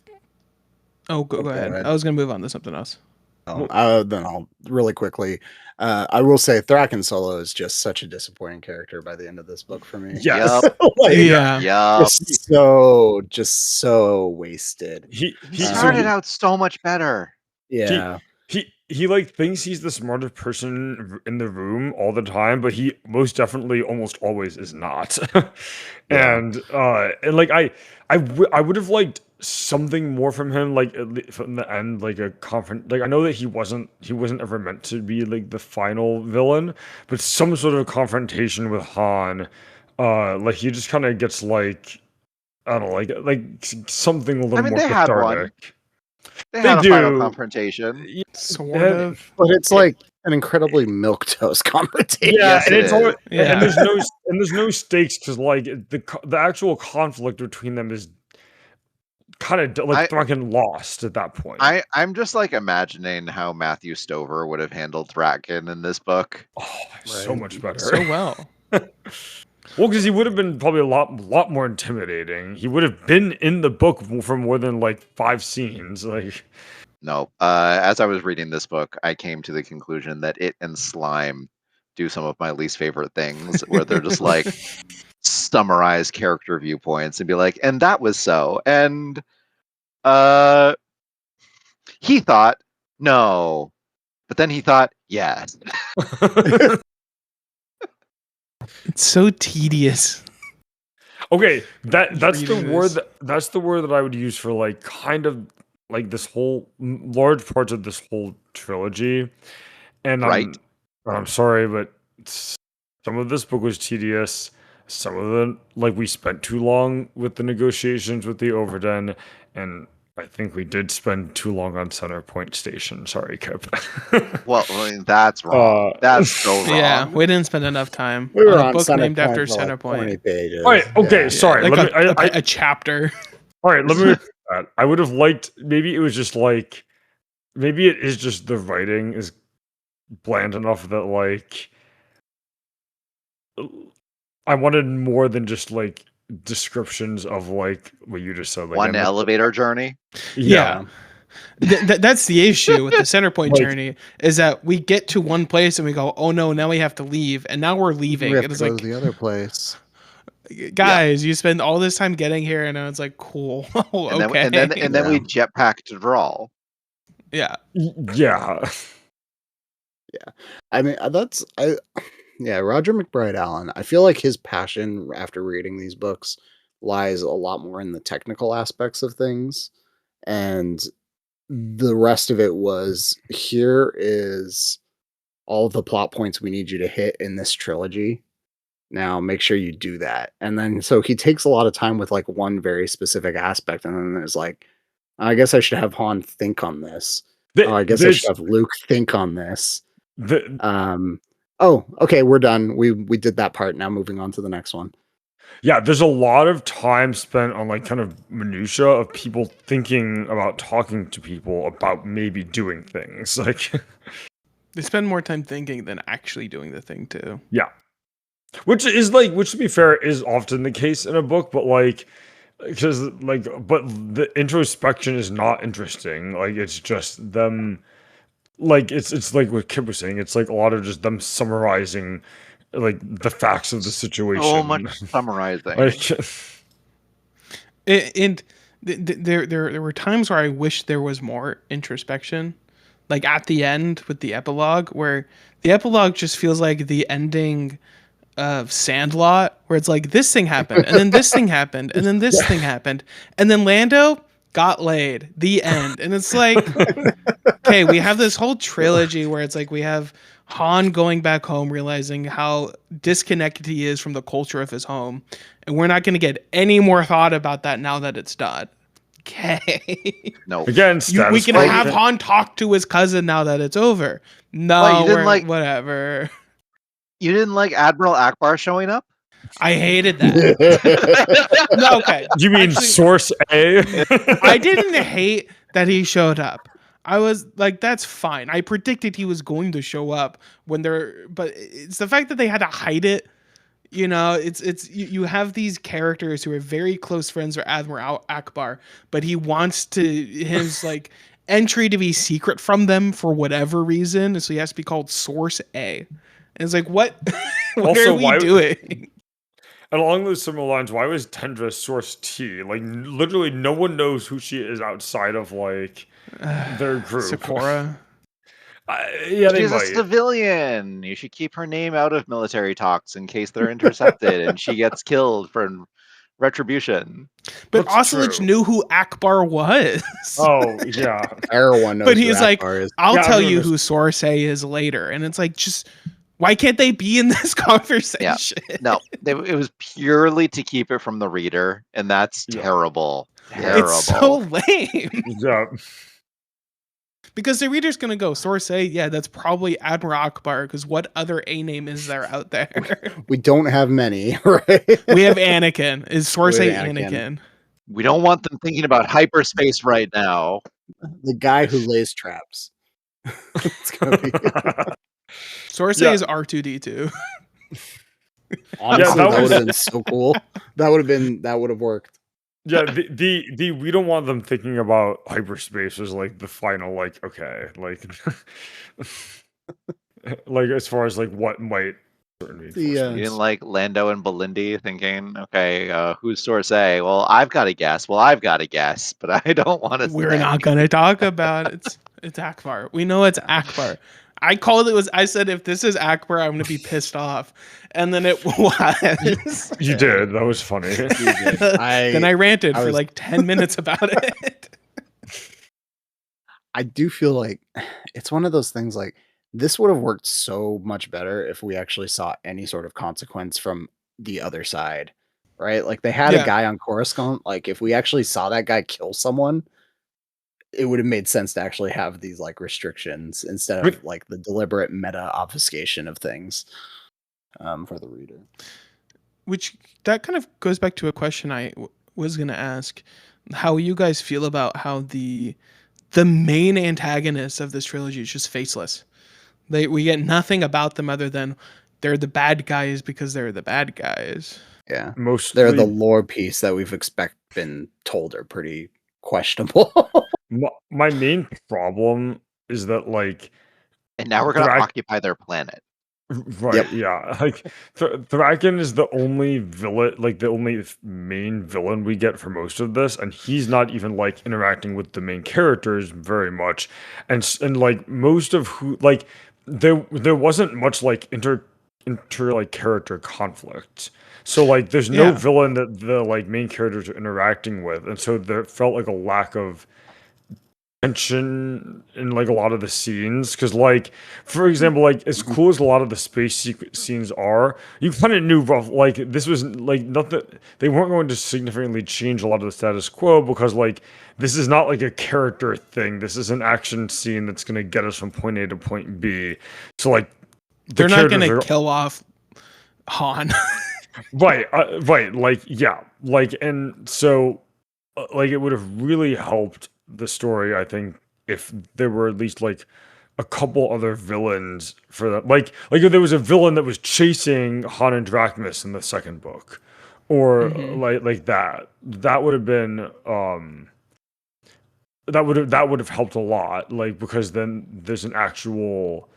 Oh, go Go ahead. ahead. I was gonna move on to something else. Then I'll really quickly. I will say Thraken Solo is just such a disappointing character by the end of this book for me. Yes. Like, Yeah. Yeah, just so wasted. he So started out so much better. Yeah. He like thinks he's the smartest person in the room all the time, but he most definitely almost always is not. Yeah. and like I would have liked something more from him, like at least from the end, like a confront. Like, I know that he wasn't ever meant to be like the final villain, but some sort of confrontation with Han. Like he just kind of gets like, I don't know, like something a little mean, more they had one. cathartic. They had They a final do. confrontation. Sort Yeah. of. But it's like an incredibly milquetoast confrontation. Yeah, Yes, and it it's all, is. Yeah. and there's no stakes because like the actual conflict between them is kind of like fucking lost at that point. I'm just like imagining how Matthew Stover would have handled Thraken in this book. So much better. So well. Well, because he would have been probably a lot more intimidating. He would have been in the book for more than like 5 scenes. Like, No. As I was reading this book, I came to the conclusion that it and slime do some of my least favorite things, where they're just like summarize character viewpoints and be like, and that was so, and he thought no, but then he thought yes. It's so tedious. Okay, that's the reading word this. that's the word that I would use for like kind of like this whole large parts of this whole trilogy. And Right. I'm sorry, but some of this book was tedious. Some of them, like, we spent too long with the negotiations with the Overden, and I think we did spend too long on Centerpoint Station. Sorry, Kip. Well, I mean, that's wrong. That's so wrong. Yeah, we didn't spend enough time We were on a on book named Centerpoint after for like 20 Centerpoint. pages. All right, okay, Yeah. sorry. Like let me, a chapter. all right, let me. I would have liked. Maybe it was just like. Maybe it is just the writing is bland enough that like. I wanted more than just like descriptions of like what you just said. Like, One elevator journey. Yeah. That's the issue with the Centerpoint Like- journey, is that we get to one place and we go, oh no, now we have to leave, and now we're leaving. We have And to it's go like, to the other place. guys, you spend all this time getting here, and it's like, cool. And Okay. then we Yeah. jetpack to Drawl. Yeah. Yeah. I mean, Roger MacBride Allen. I feel like his passion after reading these books lies a lot more in the technical aspects of things, and the rest of it was, here is all of the plot points we need you to hit in this trilogy. Now make sure you do that. And then so he takes a lot of time with like one very specific aspect, and then there's like, I guess I should have Han think on this. I guess I should have Luke think on this. Oh, okay, we're done. We did that part. Now moving on to the next one. Yeah, there's a lot of time spent on like kind of minutia of people thinking about talking to people about maybe doing things. Like, They spend more time thinking than actually doing the thing too. yeah, which to be fair is often the case in a book, but like, because like, but the introspection is not interesting. Like, it's just them. Like, it's like what Kip was saying. It's like a lot of just them summarizing like the facts of the situation. So much summarizing. Like, And there were times where I wish there was more introspection, like at the end with the epilogue, where the epilogue just feels like the ending of Sandlot, where it's like, this thing happened, and then this thing happened, and then this thing happened, and then Lando got laid. The end. And it's like, okay, we have this whole trilogy where it's like we have Han going back home, realizing how disconnected he is from the culture of his home, and we're not going to get any more thought about that now that it's done. Okay. No. again, We can quo. have Han talk to his cousin now that it's over. No, What, you didn't like- whatever. You didn't like Admiral Akbar showing up? I hated that. No, okay. You mean Actually- source A? I didn't hate that he showed up. I was like, that's fine. I predicted he was going to show up but it's the fact that they had to hide it. You know, you have these characters who are very close friends with Admiral Akbar, but he wants his like entry to be secret from them for whatever reason, so he has to be called Source A. And it's like, what? What Also, are we why- doing? And along those similar lines, why was Tendra source T? Like, literally, no one knows who she is outside of like their group. Sakura. Yeah, they She's a might. civilian. You should keep her name out of military talks in case they're intercepted and she gets killed for retribution. But That's Oselich true. knew who Akbar was. Oh yeah. Everyone knows But who he's like, Akbar is. I'll Yeah, I tell you remember- who Source A is later. And it's like, just why can't they be in this conversation? No, it was purely to keep it from the reader, and that's Yeah. terrible. Terrible. It's so lame. Yeah. Because the reader's going to go, Source A, yeah, that's probably Admiral Akbar, because what other A name is there out there? We don't have many, right? We have Anakin. Is Source We A have Anakin? Anakin. We don't want them thinking about hyperspace right now. The guy who lays traps. It's gonna be Source Yeah. A is R2D2. honestly, that that was- would have been so cool. That would have worked. Yeah, the we don't want them thinking about hyperspace as like the final, like, okay, like like as far as like what might certain The, reinforcements. You didn't like Lando and Belindy thinking, okay, who's source A? Well, I've got to guess. Well, I've got to guess, but I don't want to We're not gonna talk about it. It's Akbar. We know it's Akbar. I called it. I said if this is Akbar, I'm gonna be pissed off, and then it was. You did. That was funny. Then I ranted for was- like 10 minutes about it. I do feel like it's one of those things like this would have worked so much better if we actually saw any sort of consequence from the other side, right? Like they had Yeah. a guy on Coruscant. Like if we actually saw that guy kill someone, it would have made sense to actually have these like restrictions instead of like the deliberate meta obfuscation of things for the reader. Which that kind of goes back to a question I was gonna ask: how you guys feel about how the main antagonist of this trilogy is just faceless. We get nothing about them other than they're the bad guys because they're the bad guys. Yeah. Mostly, They're the lore piece that we've been told are pretty questionable. my main problem is that like, And now we're going to Thrak- occupy their planet. right, Yep. yeah, like Thraken is the only villain, like the only main villain we get for most of this, and he's not even like interacting with the main characters very much, and like most of who like there wasn't much like inter like character conflict. So like there's no Yeah. villain that the like main characters are interacting with, and so there felt like a lack of tension in like a lot of the scenes, because like for example, like as cool as a lot of the space scenes are, you kind of knew like this was like not that they weren't going to significantly change a lot of the status quo, because like this is not like a character thing, this is an action scene that's going to get us from point A to point B. So like They're not going characters to kill off Han. right, like yeah, like, and so like it would have really helped the story, I think, if there were at least like a couple other villains for that, like if there was a villain that was chasing Han and Drachmis in the second book, or like that would have been that would have helped a lot, like, because then there's an actual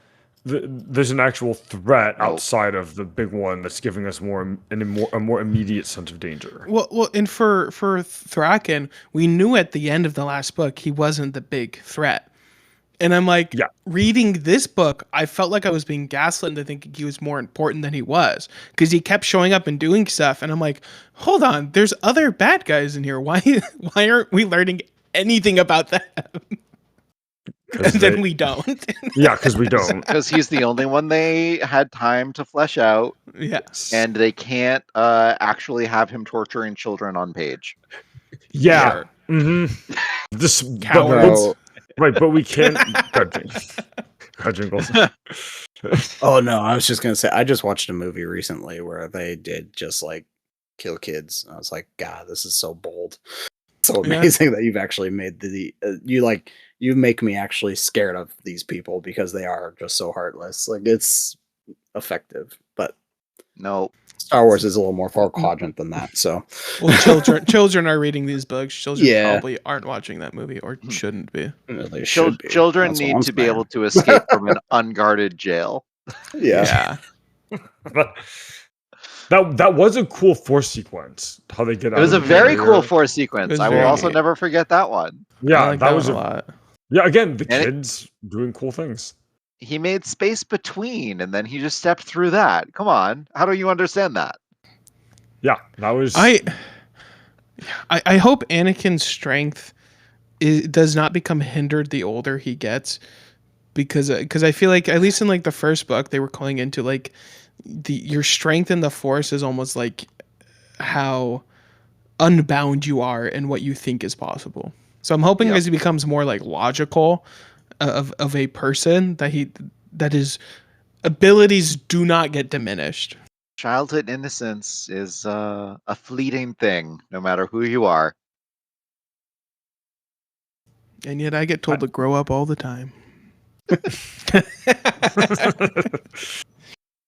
threat outside of the big one that's giving us a more immediate sense of danger. Well, and for Thraken, we knew at the end of the last book he wasn't the big threat. And I'm like, Yeah. reading this book, I felt like I was being gaslit into thinking he was more important than he was, because he kept showing up and doing stuff. And I'm like, hold on, there's other bad guys in here. Why aren't we learning anything about them? And then we don't. Yeah, because we don't. Because he's the only one they had time to flesh out, Yes. and they can't actually have him torturing children on page. Yeah. Sure. Mm-hmm. This Cowards. No. right, but we can't. God, Jingles. Oh no, I was just gonna say I just watched a movie recently where they did just like kill kids. I was like, God, this is so bold, so Yeah. amazing that you've actually made you make me actually scared of these people because they are just so heartless. Like it's effective, but No, Star Wars is a little more far quadrant than that. So Well, children are reading these books. Children Yeah. probably aren't watching that movie or shouldn't be. they should be. children That's what need I'm to be saying. able to escape from an unguarded jail. Yeah. That was a cool force sequence. How they get out. It was a of the very barrier. cool force It sequence. was I will very also neat. never forget that one. Yeah, I like that was one a lot. Yeah, again, the And it- kids doing cool things. He made space between, and then he just stepped through that. Come on, how do you understand that? Yeah, that was. I hope Anakin's strength does not become hindered the older he gets, because I feel like at least in like the first book they were calling into like your strength in the Force is almost like how unbound you are and what you think is possible. So I'm hoping Yep. as he becomes more like logical of a person, that his abilities do not get diminished. Childhood innocence is a fleeting thing, no matter who you are. And yet I get told to grow up all the time.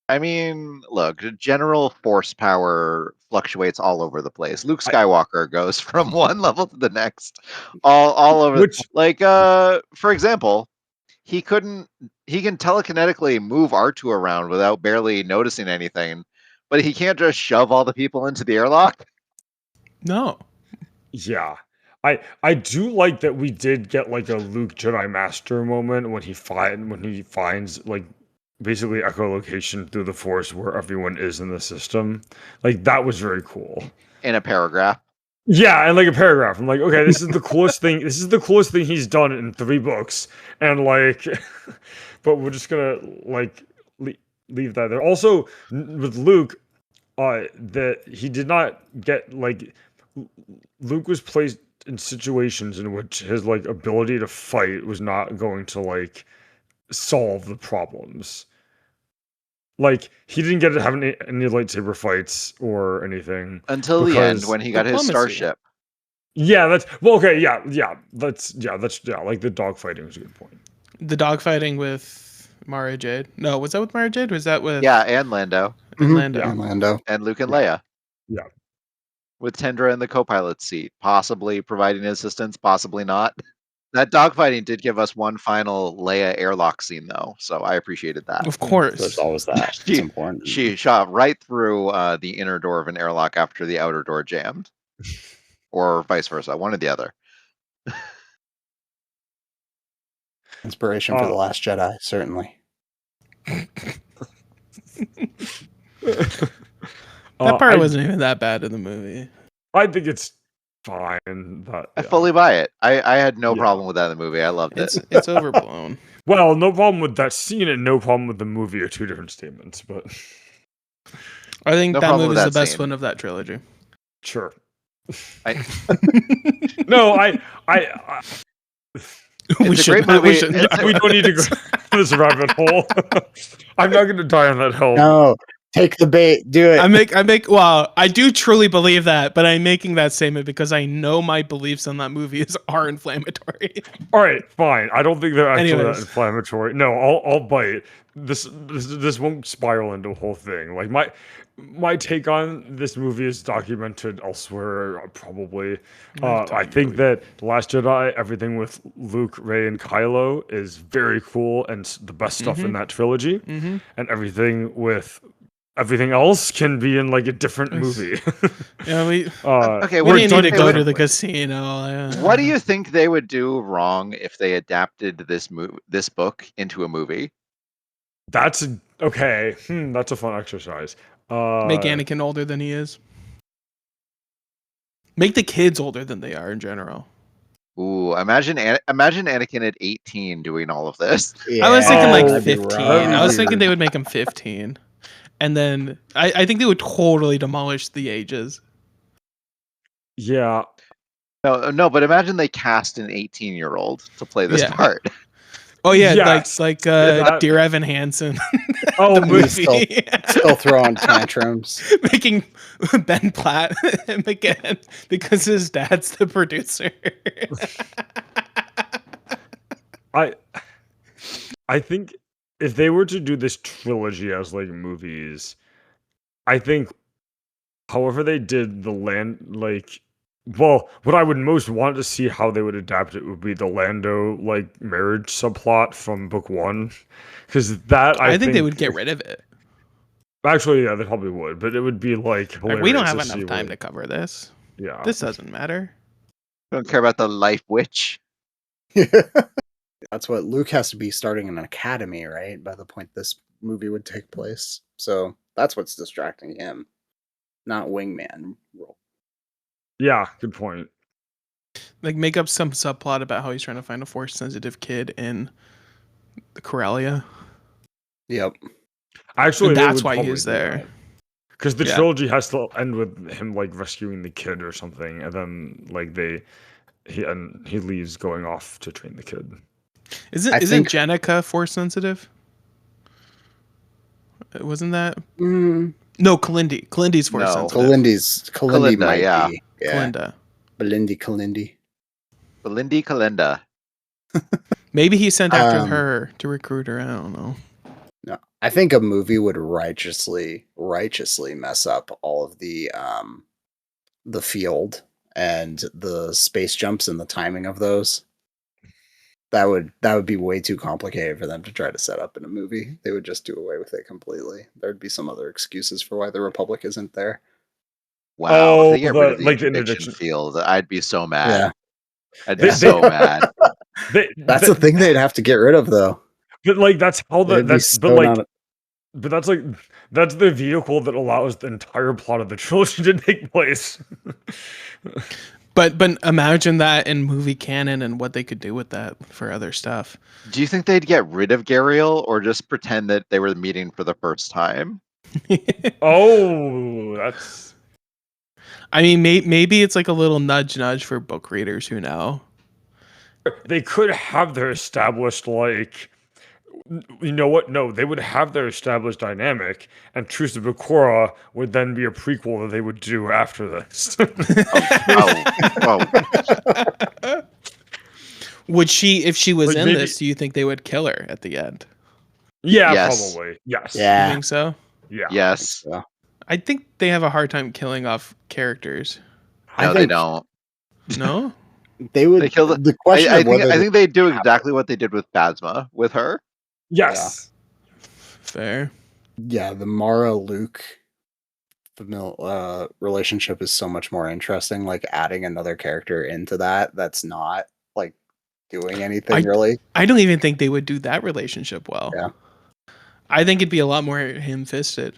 I mean, look, general force power fluctuates all over the place. Luke Skywalker goes from one level to the next, all over. Which Like, for example, he can telekinetically move R2 around without barely noticing anything, but he can't just shove all the people into the airlock. No. yeah. I do like that we did get like a Luke Jedi Master moment when he finds like basically echolocation through the Force where everyone is in the system. Like that was very cool. In a paragraph. Yeah, and like a paragraph. I'm like, okay, this is the coolest thing. This is the coolest thing he's done in 3 books, and like, but we're just gonna like leave that there. Also, with Luke, that he did not get like Luke was placed in situations in which his like ability to fight was not going to like solve the problems. Like he didn't get to have any lightsaber fights or anything Until the end because- when he got his Diplomacy. starship. Yeah, that's well. Okay, yeah. That's like the dogfighting was a good point. The dogfighting with Mara Jade. No, was that with Mara Jade? Or was that with Yeah, and Lando. and Mhm. Lando? Yeah. And Lando. And Luke and Yeah. Leia. Yeah. With Tendra in the co-pilot's seat, possibly providing assistance, possibly not. That dogfighting did give us one final Leia airlock scene, though, so I appreciated that. Of course. There's always that. She- It's important. She shot right through the inner door of an airlock after the outer door jammed, or vice versa, one or the other. Inspiration for The Last Jedi, certainly. That part I wasn't even that bad in the movie. think it's fine. But I yeah. fully buy it. I had no Yeah. problem with that in the movie. I loved it. It's overblown. Well, no problem with that scene and no problem with the movie are 2 different statements. But I think No that problem movie with is the that best scene. one of that trilogy. sure. I- No, It's a great movie. We shouldn't. It's a- we don't need to go down this rabbit hole. I'm not going to die on that hill. No, take the bait. Do it. Well, I do truly believe that, but I'm making that statement because I know my beliefs on that movie are inflammatory. All right, fine. I don't think they're actually Anyways. that inflammatory. No, I'll bite. This won't spiral into a whole thing. Like my take on this movie is documented elsewhere. Probably, I think that The Last Jedi, everything with Luke, Rey, and Kylo is very cool and the best stuff in that trilogy. Mm-hmm. And everything else can be in like a different Yes. movie. Yeah, we Okay, we we're didn't need to done go with- to the casino. What do you think they would do wrong if they adapted this book into a movie? That's okay. That's a fun exercise. Make Anakin older than he is. Make the kids older than they are in general. Ooh, imagine Anakin at 18 doing all of this. I was thinking like that'd be 15. rough. I was thinking they would make him 15. And then I think they would totally demolish the ages. Yeah. No, but imagine they cast an 18-year-old to play this Yeah. part. Oh yeah, Yes. like that- Dear Evan Hansen, Oh, the but- movie, Still throwing tantrums. making Ben Platt him again because his dad's the producer. I think if they were to do this trilogy as like movies, I think however they did the land like well, what I would most want to see how they would adapt it would be the Lando like marriage subplot from book 1. Because that I think they would get rid of it. actually yeah, they probably would, but it would be like Like, we don't hilarious have to see enough time what- to cover this. yeah. This doesn't matter. Don't care about the life witch. That's what Luke has to be starting an academy, right? By the point this movie would take place. So that's what's distracting him, not wingman role. Yeah, good point. Like, make up some subplot about how he's trying to find a force sensitive kid in the Corellia. Yep. Actually, And they that's would why probably he's do there. that. Because the Yeah. trilogy has to end with him like rescuing the kid or something, and then like he leaves going off to train the kid. Isn't I think- Jenica force sensitive? Wasn't that? Mm, No, Kalindi. Kalindi's force No. sensitive. Kalindi Kalinda, might yeah. be. Yeah. Kalinda. Kalindi. Belinda Kalinda. Maybe he sent after Um, her to recruit her. I don't know. No, I think a movie would righteously mess up all of the field and the space jumps and the timing of those. That would be way too complicated for them to try to set up in a movie. They would just do away with it completely. There'd be some other excuses for why the Republic isn't there. Wow, Oh, if they get rid of the like the interdiction interdiction. field, I'd be so mad. Yeah. I'd be Yeah. so mad. That's the thing they'd have to get rid of, though. But like that's how the They'd be that's so but like not- but that's like that's the vehicle that allows the entire plot of the trilogy to take place. But imagine that in movie canon and what they could do with that for other stuff. Do you think they'd get rid of Gariel or just pretend that they were meeting for the first time? Oh, that's I mean, maybe it's like a little nudge for book readers who know. they could have their established like you know what? No, they would have their established dynamic, and Truce of Bakura would then be a prequel that they would do after this. Oh, Would she, if she was Like, in maybe- this, do you think they would kill her at the end? Yeah, Yes. probably. Yes. You Yeah. think so? Yeah. yes. So, I think they have a hard time killing off characters. No, I they think don't. No? they would. They kill the- the question I of whether think they do exactly what they did with Phasma with her. Yes. Fair. the Mara Luke relationship is so much more interesting. Like adding another character into that's not like doing anything really. I don't even think they would do that relationship well. Yeah. I think it'd be a lot more ham-fisted.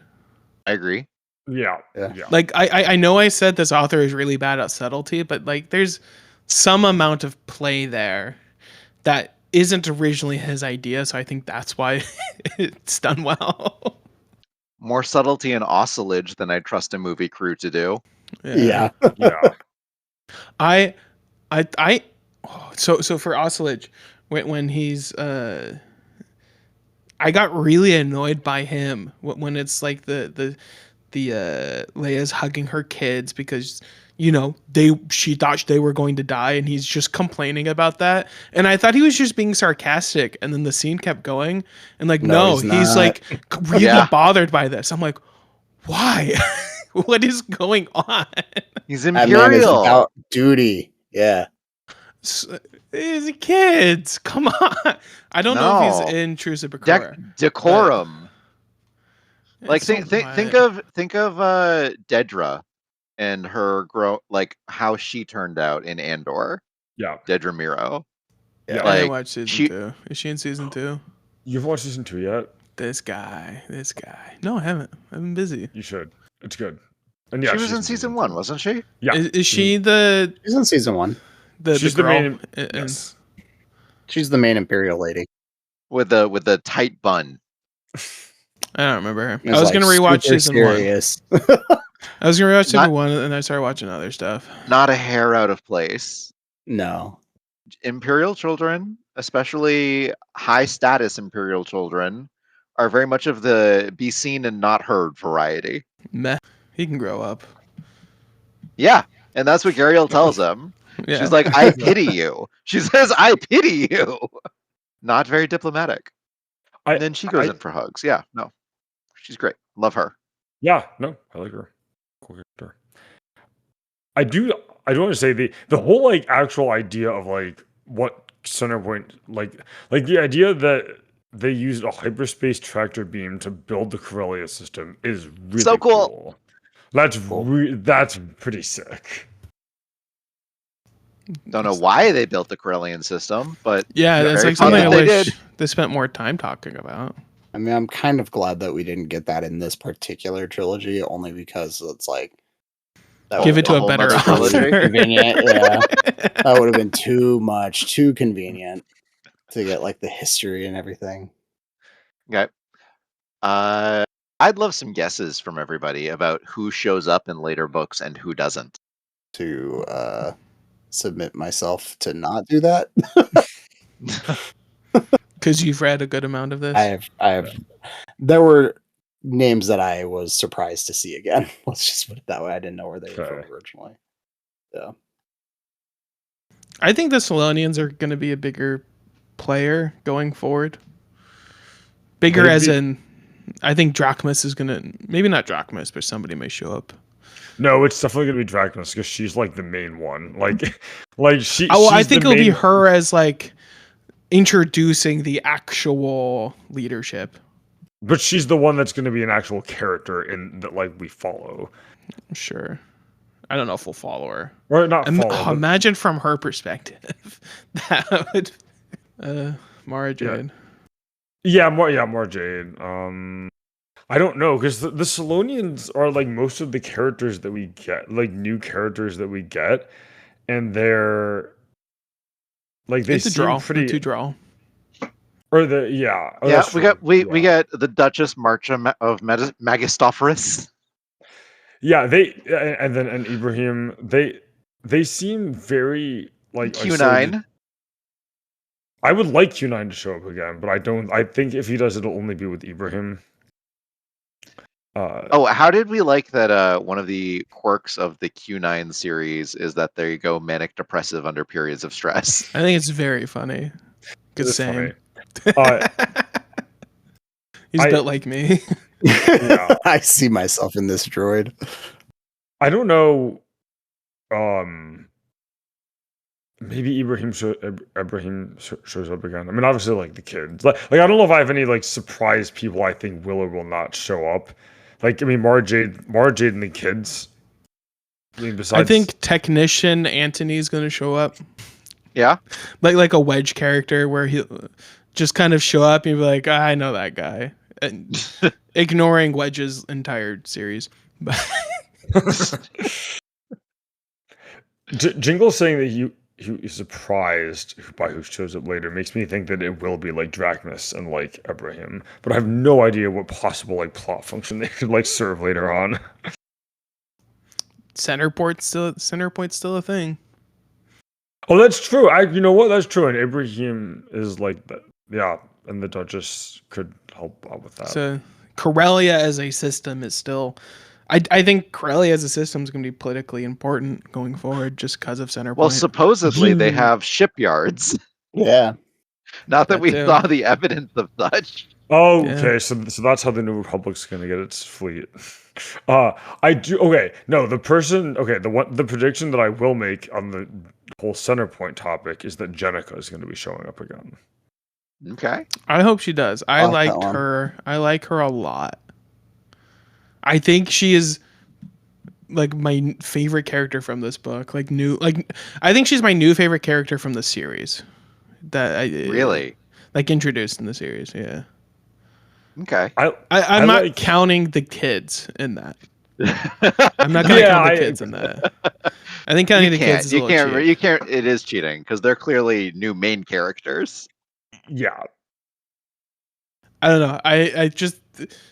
I agree. Yeah. Yeah. Yeah. Like, I know I said this author is really bad at subtlety, but like there's some amount of play there that isn't originally his idea, so I think that's why it's done well. More subtlety and oscillage than I trust a movie crew to do. Yeah. Yeah. So for Oscillage, when he's I got really annoyed by him when it's like the Leia's hugging her kids because she thought they were going to die and he's just complaining about that, and I thought he was just being sarcastic, and then the scene kept going and like No, he's he's like really Yeah. bothered by this. I'm like, why? What is going on? He's That man is imperial. about duty. Yeah. He's kids. Come on. I don't know if No. he's in Truce of Bakura. Decorum. Like It's so think of Dedra and her how she turned out in Andor. Yeah. Dedra Miro. Yeah. I like, didn't watch season she- 2. Is she in season 2? You've watched season 2 yet? This guy. No, I haven't. I've been busy. You should. It's good. And yeah, she was she's in season 1, wasn't she? Yeah. Is she the She's in season 1. She's the the girl? main. in- Yes. She's the main Imperial lady. With the tight bun. I don't remember her. It's I was gonna rewatch super season serious. 1. I was gonna rewatch season Not- 1 and I started watching other stuff. Not a hair out of place. No. Imperial children, especially high status Imperial children, are very much of the be seen and not heard variety. Meh. He can grow up. Yeah, and that's what Gariel tells him. Yeah. She's like, I pity you. She says, I pity you. Not very diplomatic. And then she goes in for hugs. Yeah, no. She's great. Love her. Yeah. No, I like her. Cool character. I do want to say the whole like actual idea of like what Centerpoint like the idea that they used a hyperspace tractor beam to build the Corellia system is really So cool. That's that's pretty sick. Don't know why they built the Corellian system, but Yeah, Very that's like fun something I that they wish did. they spent more time talking about. I mean, I'm kind of glad that we didn't get that in this particular trilogy, only because it's like that Give would it to have a whole better nother trilogy. author. Convenient, yeah. That would have been too much, too convenient to get like the history and everything. okay. I'd love some guesses from everybody about who shows up in later books and who doesn't. To submit myself to not do that. Because you've read a good amount of this. I have. There were names that I was surprised to see again. Let's just put it that way. I didn't know where they were Okay. from originally. Yeah. I think the Solonians are going to be a bigger player going forward. Bigger as in, I think Drachmus is gonna, maybe not Drachmus, but somebody may show up. No, it's definitely gonna be Drachmus because she's like the main one. Like she. Oh, well, I she's think the it'll be main- her as like introducing the actual leadership. But she's the one that's gonna be an actual character in that like we follow. Sure. I don't know if we'll follow her. Or not follow. but- Imagine from her perspective. That would Mara Jade. more Jade. I don't know because the Solonians are like most of the characters that we get, like new characters that we get, and they're like they It's a seem draw. pretty. To draw. Or the yeah. Oh, Yeah, that's we true. got we Yeah. get the Duchess Marcha of Megistophorus. Yeah, and Ibrahim, they seem very like Q9. I would like Q9 to show up again, but I don't. I think if he does, it'll only be with Ibrahim. Oh, how did we like that? One of the quirks of the Q9 series is that they go manic depressive under periods of stress. I think it's very funny. Good It's same. funny. He's I- built like me. Yeah. I see myself in this droid. I don't know. Maybe Ibrahim shows up again. I mean, obviously, like the kids. Like I don't know if I have any like surprise people I think will or will not show up. Like, I mean, Mara Jade and the kids. I mean, besides, I think Technician Antony's going to show up. Yeah, Like a Wedge character where he'll just kind of show up and be like, I know that guy. And ignoring Wedge's entire series. But Jingle saying that he is surprised by who shows up later makes me think that it will be like Drachmus and like Ibrahim, but I have no idea what possible like plot function they could like serve later on. Centerpoint's still a thing. Oh, that's true. You know what? That's true. And Ibrahim is like that. Yeah, and the Duchess could help out with that. So Corellia as a system is still. I think Corellia as a system is going to be politically important going forward just because of Centerpoint. well, supposedly they have shipyards. Yeah. Not that That we too. saw the evidence of such. Oh, Yeah. okay. So that's how the New Republic's gonna get its fleet. I do. Okay, no. The prediction that I will make on the whole Centerpoint topic is that Jenica is going to be showing up again. Okay. I hope she does. I like that liked one. her. I like her a lot. I think she is like my favorite character from this book. I think she's my new favorite character from the series. Really? Like introduced in the series. Yeah. Okay. I'm not like- counting the kids in that. I'm not gonna count the kids in that. I think counting the kids is a little cheap. You can't. It is cheating because they're clearly new main characters. Yeah. I don't know. I just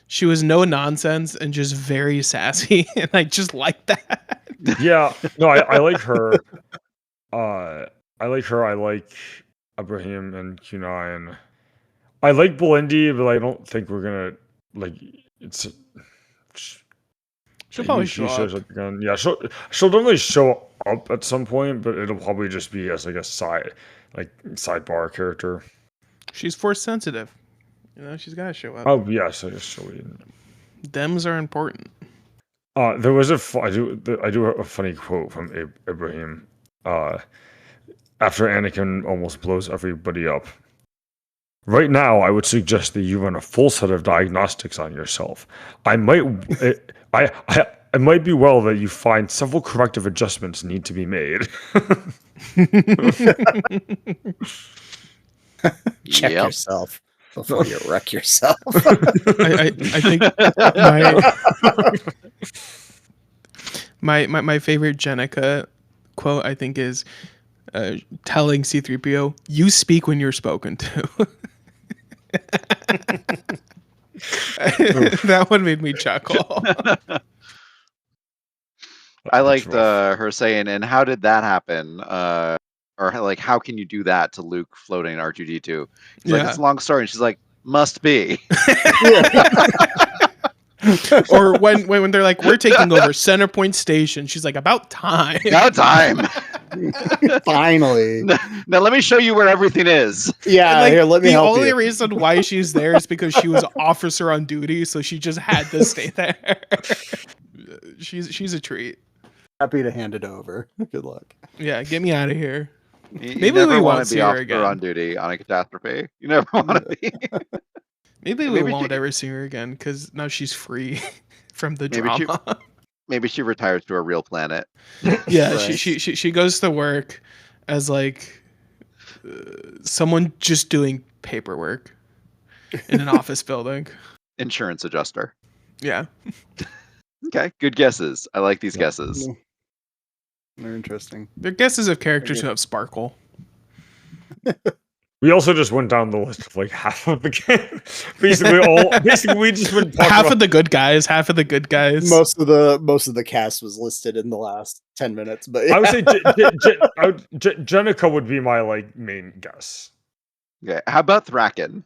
she was no nonsense and just very sassy, and I just like that. Yeah. No, I like her. I like her. I like Ibrahim and Q9. I like Belindy, but I don't think we're gonna like. It's. She'll probably she show shows up. up again. Yeah, she'll definitely show up at some point, but it'll probably just be as like a sidebar character. She's force sensitive. You know, she's got to show up. Oh yes, I just showed you. Dems are important. There was I do a funny quote from Ibrahim. After Anakin almost blows everybody up. Right now, I would suggest that you run a full set of diagnostics on yourself. It might be well that you find several corrective adjustments need to be made. Check Yep. yourself before you wreck yourself. I think my favorite Jenica quote I think is telling C-3PO, "You speak when you're spoken to." That one made me chuckle. I liked her saying, "And how did that happen?" Or like, "How can you do that to Luke floating R2D2?" He's like, Yeah. "It's a long story." And she's like, "Must be." Or when they're like, "We're taking over Centerpoint Station," she's like, "About time." Now time. Finally. Now let me show you where everything is. Yeah, Like, here, let me the help only you. reason why she's there is because she was an officer on duty, so she just had to stay there. She's a treat. Happy to hand it over. Good luck. Yeah, get me out of here. You Maybe never we want won't to see be her officer again. on duty on a catastrophe. You never want to be. Maybe we Maybe won't she- ever see her again because now she's free from the Maybe she- drama. Maybe she retires to a real planet. Yeah, Right. she goes to work as like someone just doing paperwork in an office building. Insurance adjuster. Yeah. Okay, good guesses. I like these Yeah. guesses. They're interesting. They're guesses of characters who have sparkle. We also just went down the list of like half of the game. Basically, we just went Half of the good guys, half of the good guys. Most of the cast was listed in the last 10 minutes, but I would say Jenica would be my like main guess. Okay, how about Thraken?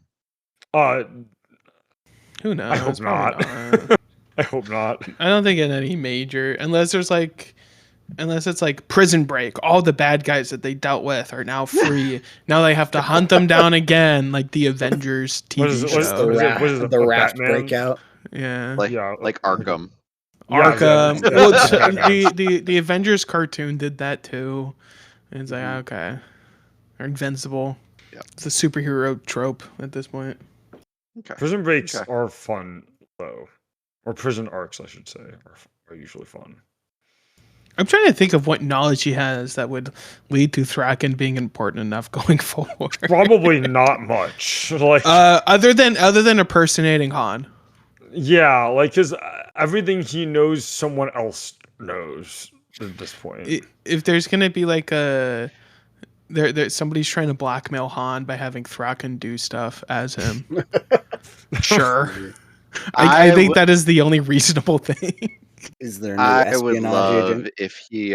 Who knows? I hope Probably not. I hope not. I don't think in any major, unless it's like Prison Break. All the bad guys that they dealt with are now free. Now they have to hunt them down again, like the Avengers TV What is it- what is show. Was it- was it the a raft Batman? breakout. Yeah. Like Yeah, like Arkham. Yeah, Arkham. yeah, Well, yeah. the Avengers cartoon did that too. And it's like, Mm-hmm. okay. Or Invincible. Yeah. It's a superhero trope at this point. Okay. Prison breaks Okay. are fun though, or prison arcs, I should say, are usually fun. I'm trying to think of what knowledge he has that would lead to Thraken being important enough going forward. Probably not much. Like, Other than impersonating Han. yeah, like because everything he knows, someone else knows at this point. If there's gonna be like a there somebody's trying to blackmail Han by having Thraken do stuff as him. Sure. I think that is the only reasonable thing. Is there no I would espionage love agent? if he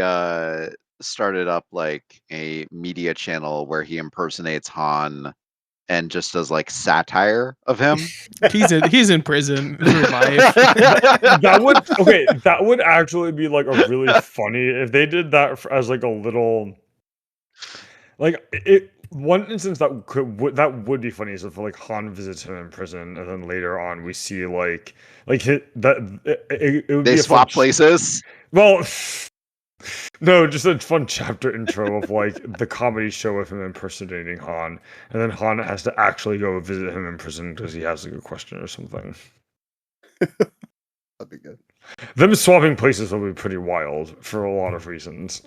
started up like a media channel where he impersonates Han and just does like satire of him. He's in prison for life. That would actually be like a really funny if they did that as like a little, like it. One instance that would be funny is if like Han visits him in prison and then later on we see it would They be a swap fun places. Well, no, just a fun chapter intro of like the comedy show of him impersonating Han, and then Han has to actually go visit him in prison because he has like a question or something. That'd be good. Them swapping places will be pretty wild for a lot of reasons.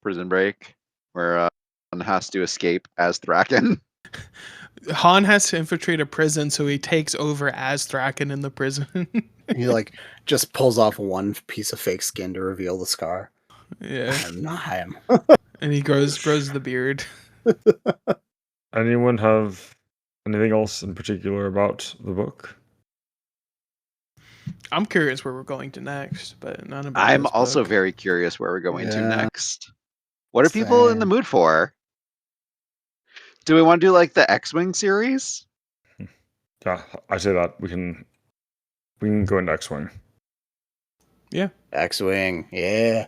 Prison Break, where one has to escape as Thraken. Han has to infiltrate a prison, so he takes over as Thraken in the prison. He like just pulls off one piece of fake skin to reveal the scar. Yeah, I'm not him. and he grows the beard. Anyone have anything else in particular about the book? I'm curious where we're going to next, but not about. I'm this also book. very curious where we're going to Yeah. next. What are people in the Same. mood for? Do we want to do like the X-Wing series? Yeah, I say that we can go into X-Wing. X-Wing, yeah.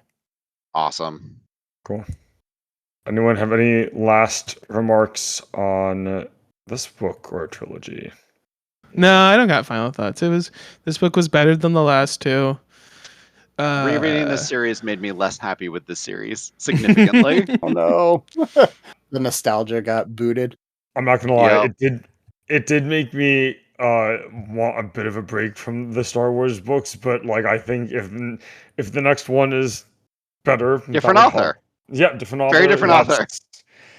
Awesome. Cool. Anyone have any last remarks on this book or trilogy? No, I don't got final thoughts. This book was better than the last two. Rereading this series made me less happy with this series significantly. Oh no. The nostalgia got booted. I'm not gonna lie, Yep. it did make me want a bit of a break from the Star Wars books, but like I think if the next one is better, that Different would help. author. Yeah, different author. Very different author.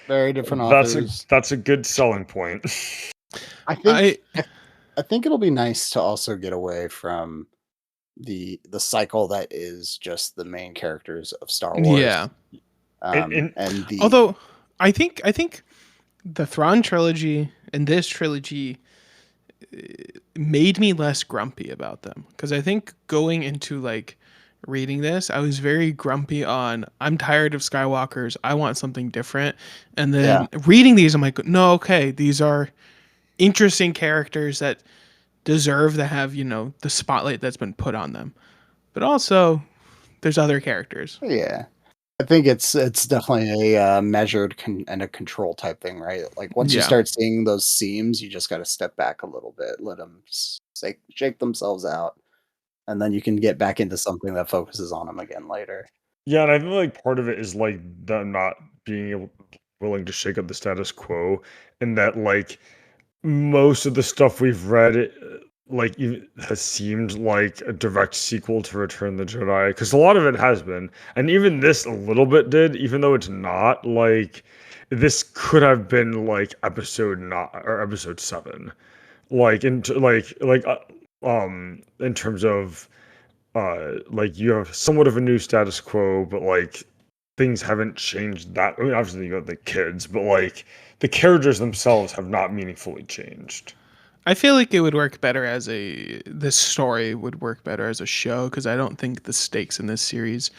Very different authors. That's a good selling point. I think it'll be nice to also get away from the cycle that is just the main characters of Star Wars. Yeah. And the Although I think the Thrawn trilogy and this trilogy made me less grumpy about them, because I think going into like reading this, I was very grumpy on I'm tired of Skywalkers. I want something different. And then reading these, I'm like, no, okay, these are interesting characters that deserve to have, the spotlight that's been put on them. But also there's other characters. yeah. I think it's definitely a measured and a control type thing, right? Like once you Yeah. start seeing those seams, you just got to step back a little bit, let them shake themselves out, and then you can get back into something that focuses on them again later. Yeah, and I think like part of it is like them not being willing to shake up the status quo, and that like most of the stuff we've read like has seemed like a direct sequel to Return of the Jedi, because a lot of it has been, and even this a little bit did, even though it's not. Like this could have been like episode not or episode 7, like in in terms of like you have somewhat of a new status quo, but like things haven't changed that. I mean, obviously you got the kids, but like the characters themselves have not meaningfully changed. I feel like it would work better this story would work better as a show, because I don't think the stakes in this series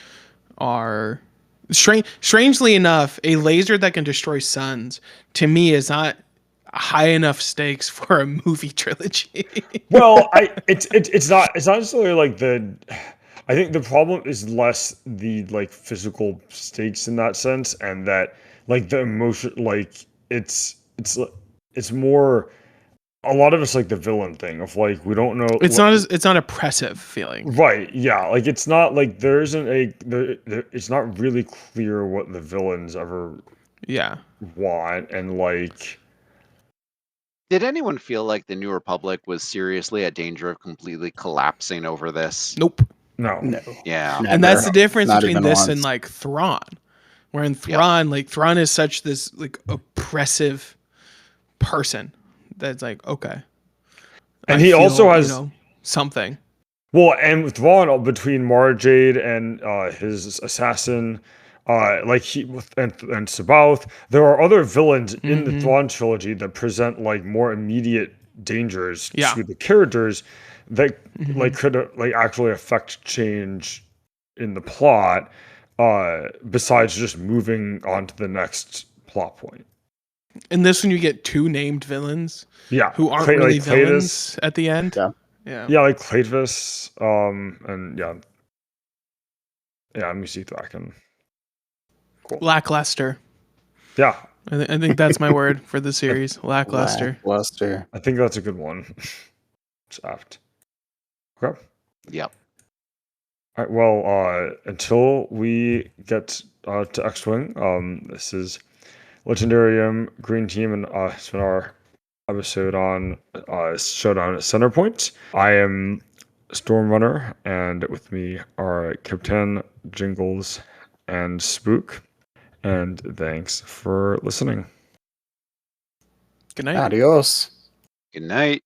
are strangely enough, a laser that can destroy suns to me is not high enough stakes for a movie trilogy. Well, it's not necessarily like I think the problem is less the like physical stakes in that sense, and that like the emotion, like it's more, a lot of it's like the villain thing of like we don't know. It's not oppressive feeling. Right, yeah, like it's not like there isn't it's not really clear what the villains ever want, and like. Did anyone feel like the New Republic was seriously at danger of completely collapsing over this? Nope. No. Yeah. And that's the difference Not between even this once. and like Thrawn. Where in Thrawn, like Thrawn is such this like oppressive person that's like, okay. And I he feel, also has something. Well, and with Thrawn, between Mara Jade and his assassin, like and Sabaoth, there are other villains in the Thrawn trilogy that present like more immediate dangers to the characters that like could like actually affect change in the plot, besides just moving on to the next plot point. In this one, you get 2 named villains. Yeah, who aren't really villains at the end. Yeah, like Clayvis, and yeah, let me see Thraken. Cool. Lackluster. Yeah, I think that's my word for the series. Lackluster. Lackluster. I think that's a good one. It's apt. Okay. Yep. All right. Well, until we get to X-Wing, this is Legendarium Green Team, and it's been our episode on Showdown at Centerpoint. I am Stormrunner, and with me are Kyptan, Jingalls, and Spooke. And thanks for listening. Good night. Adios. Good night.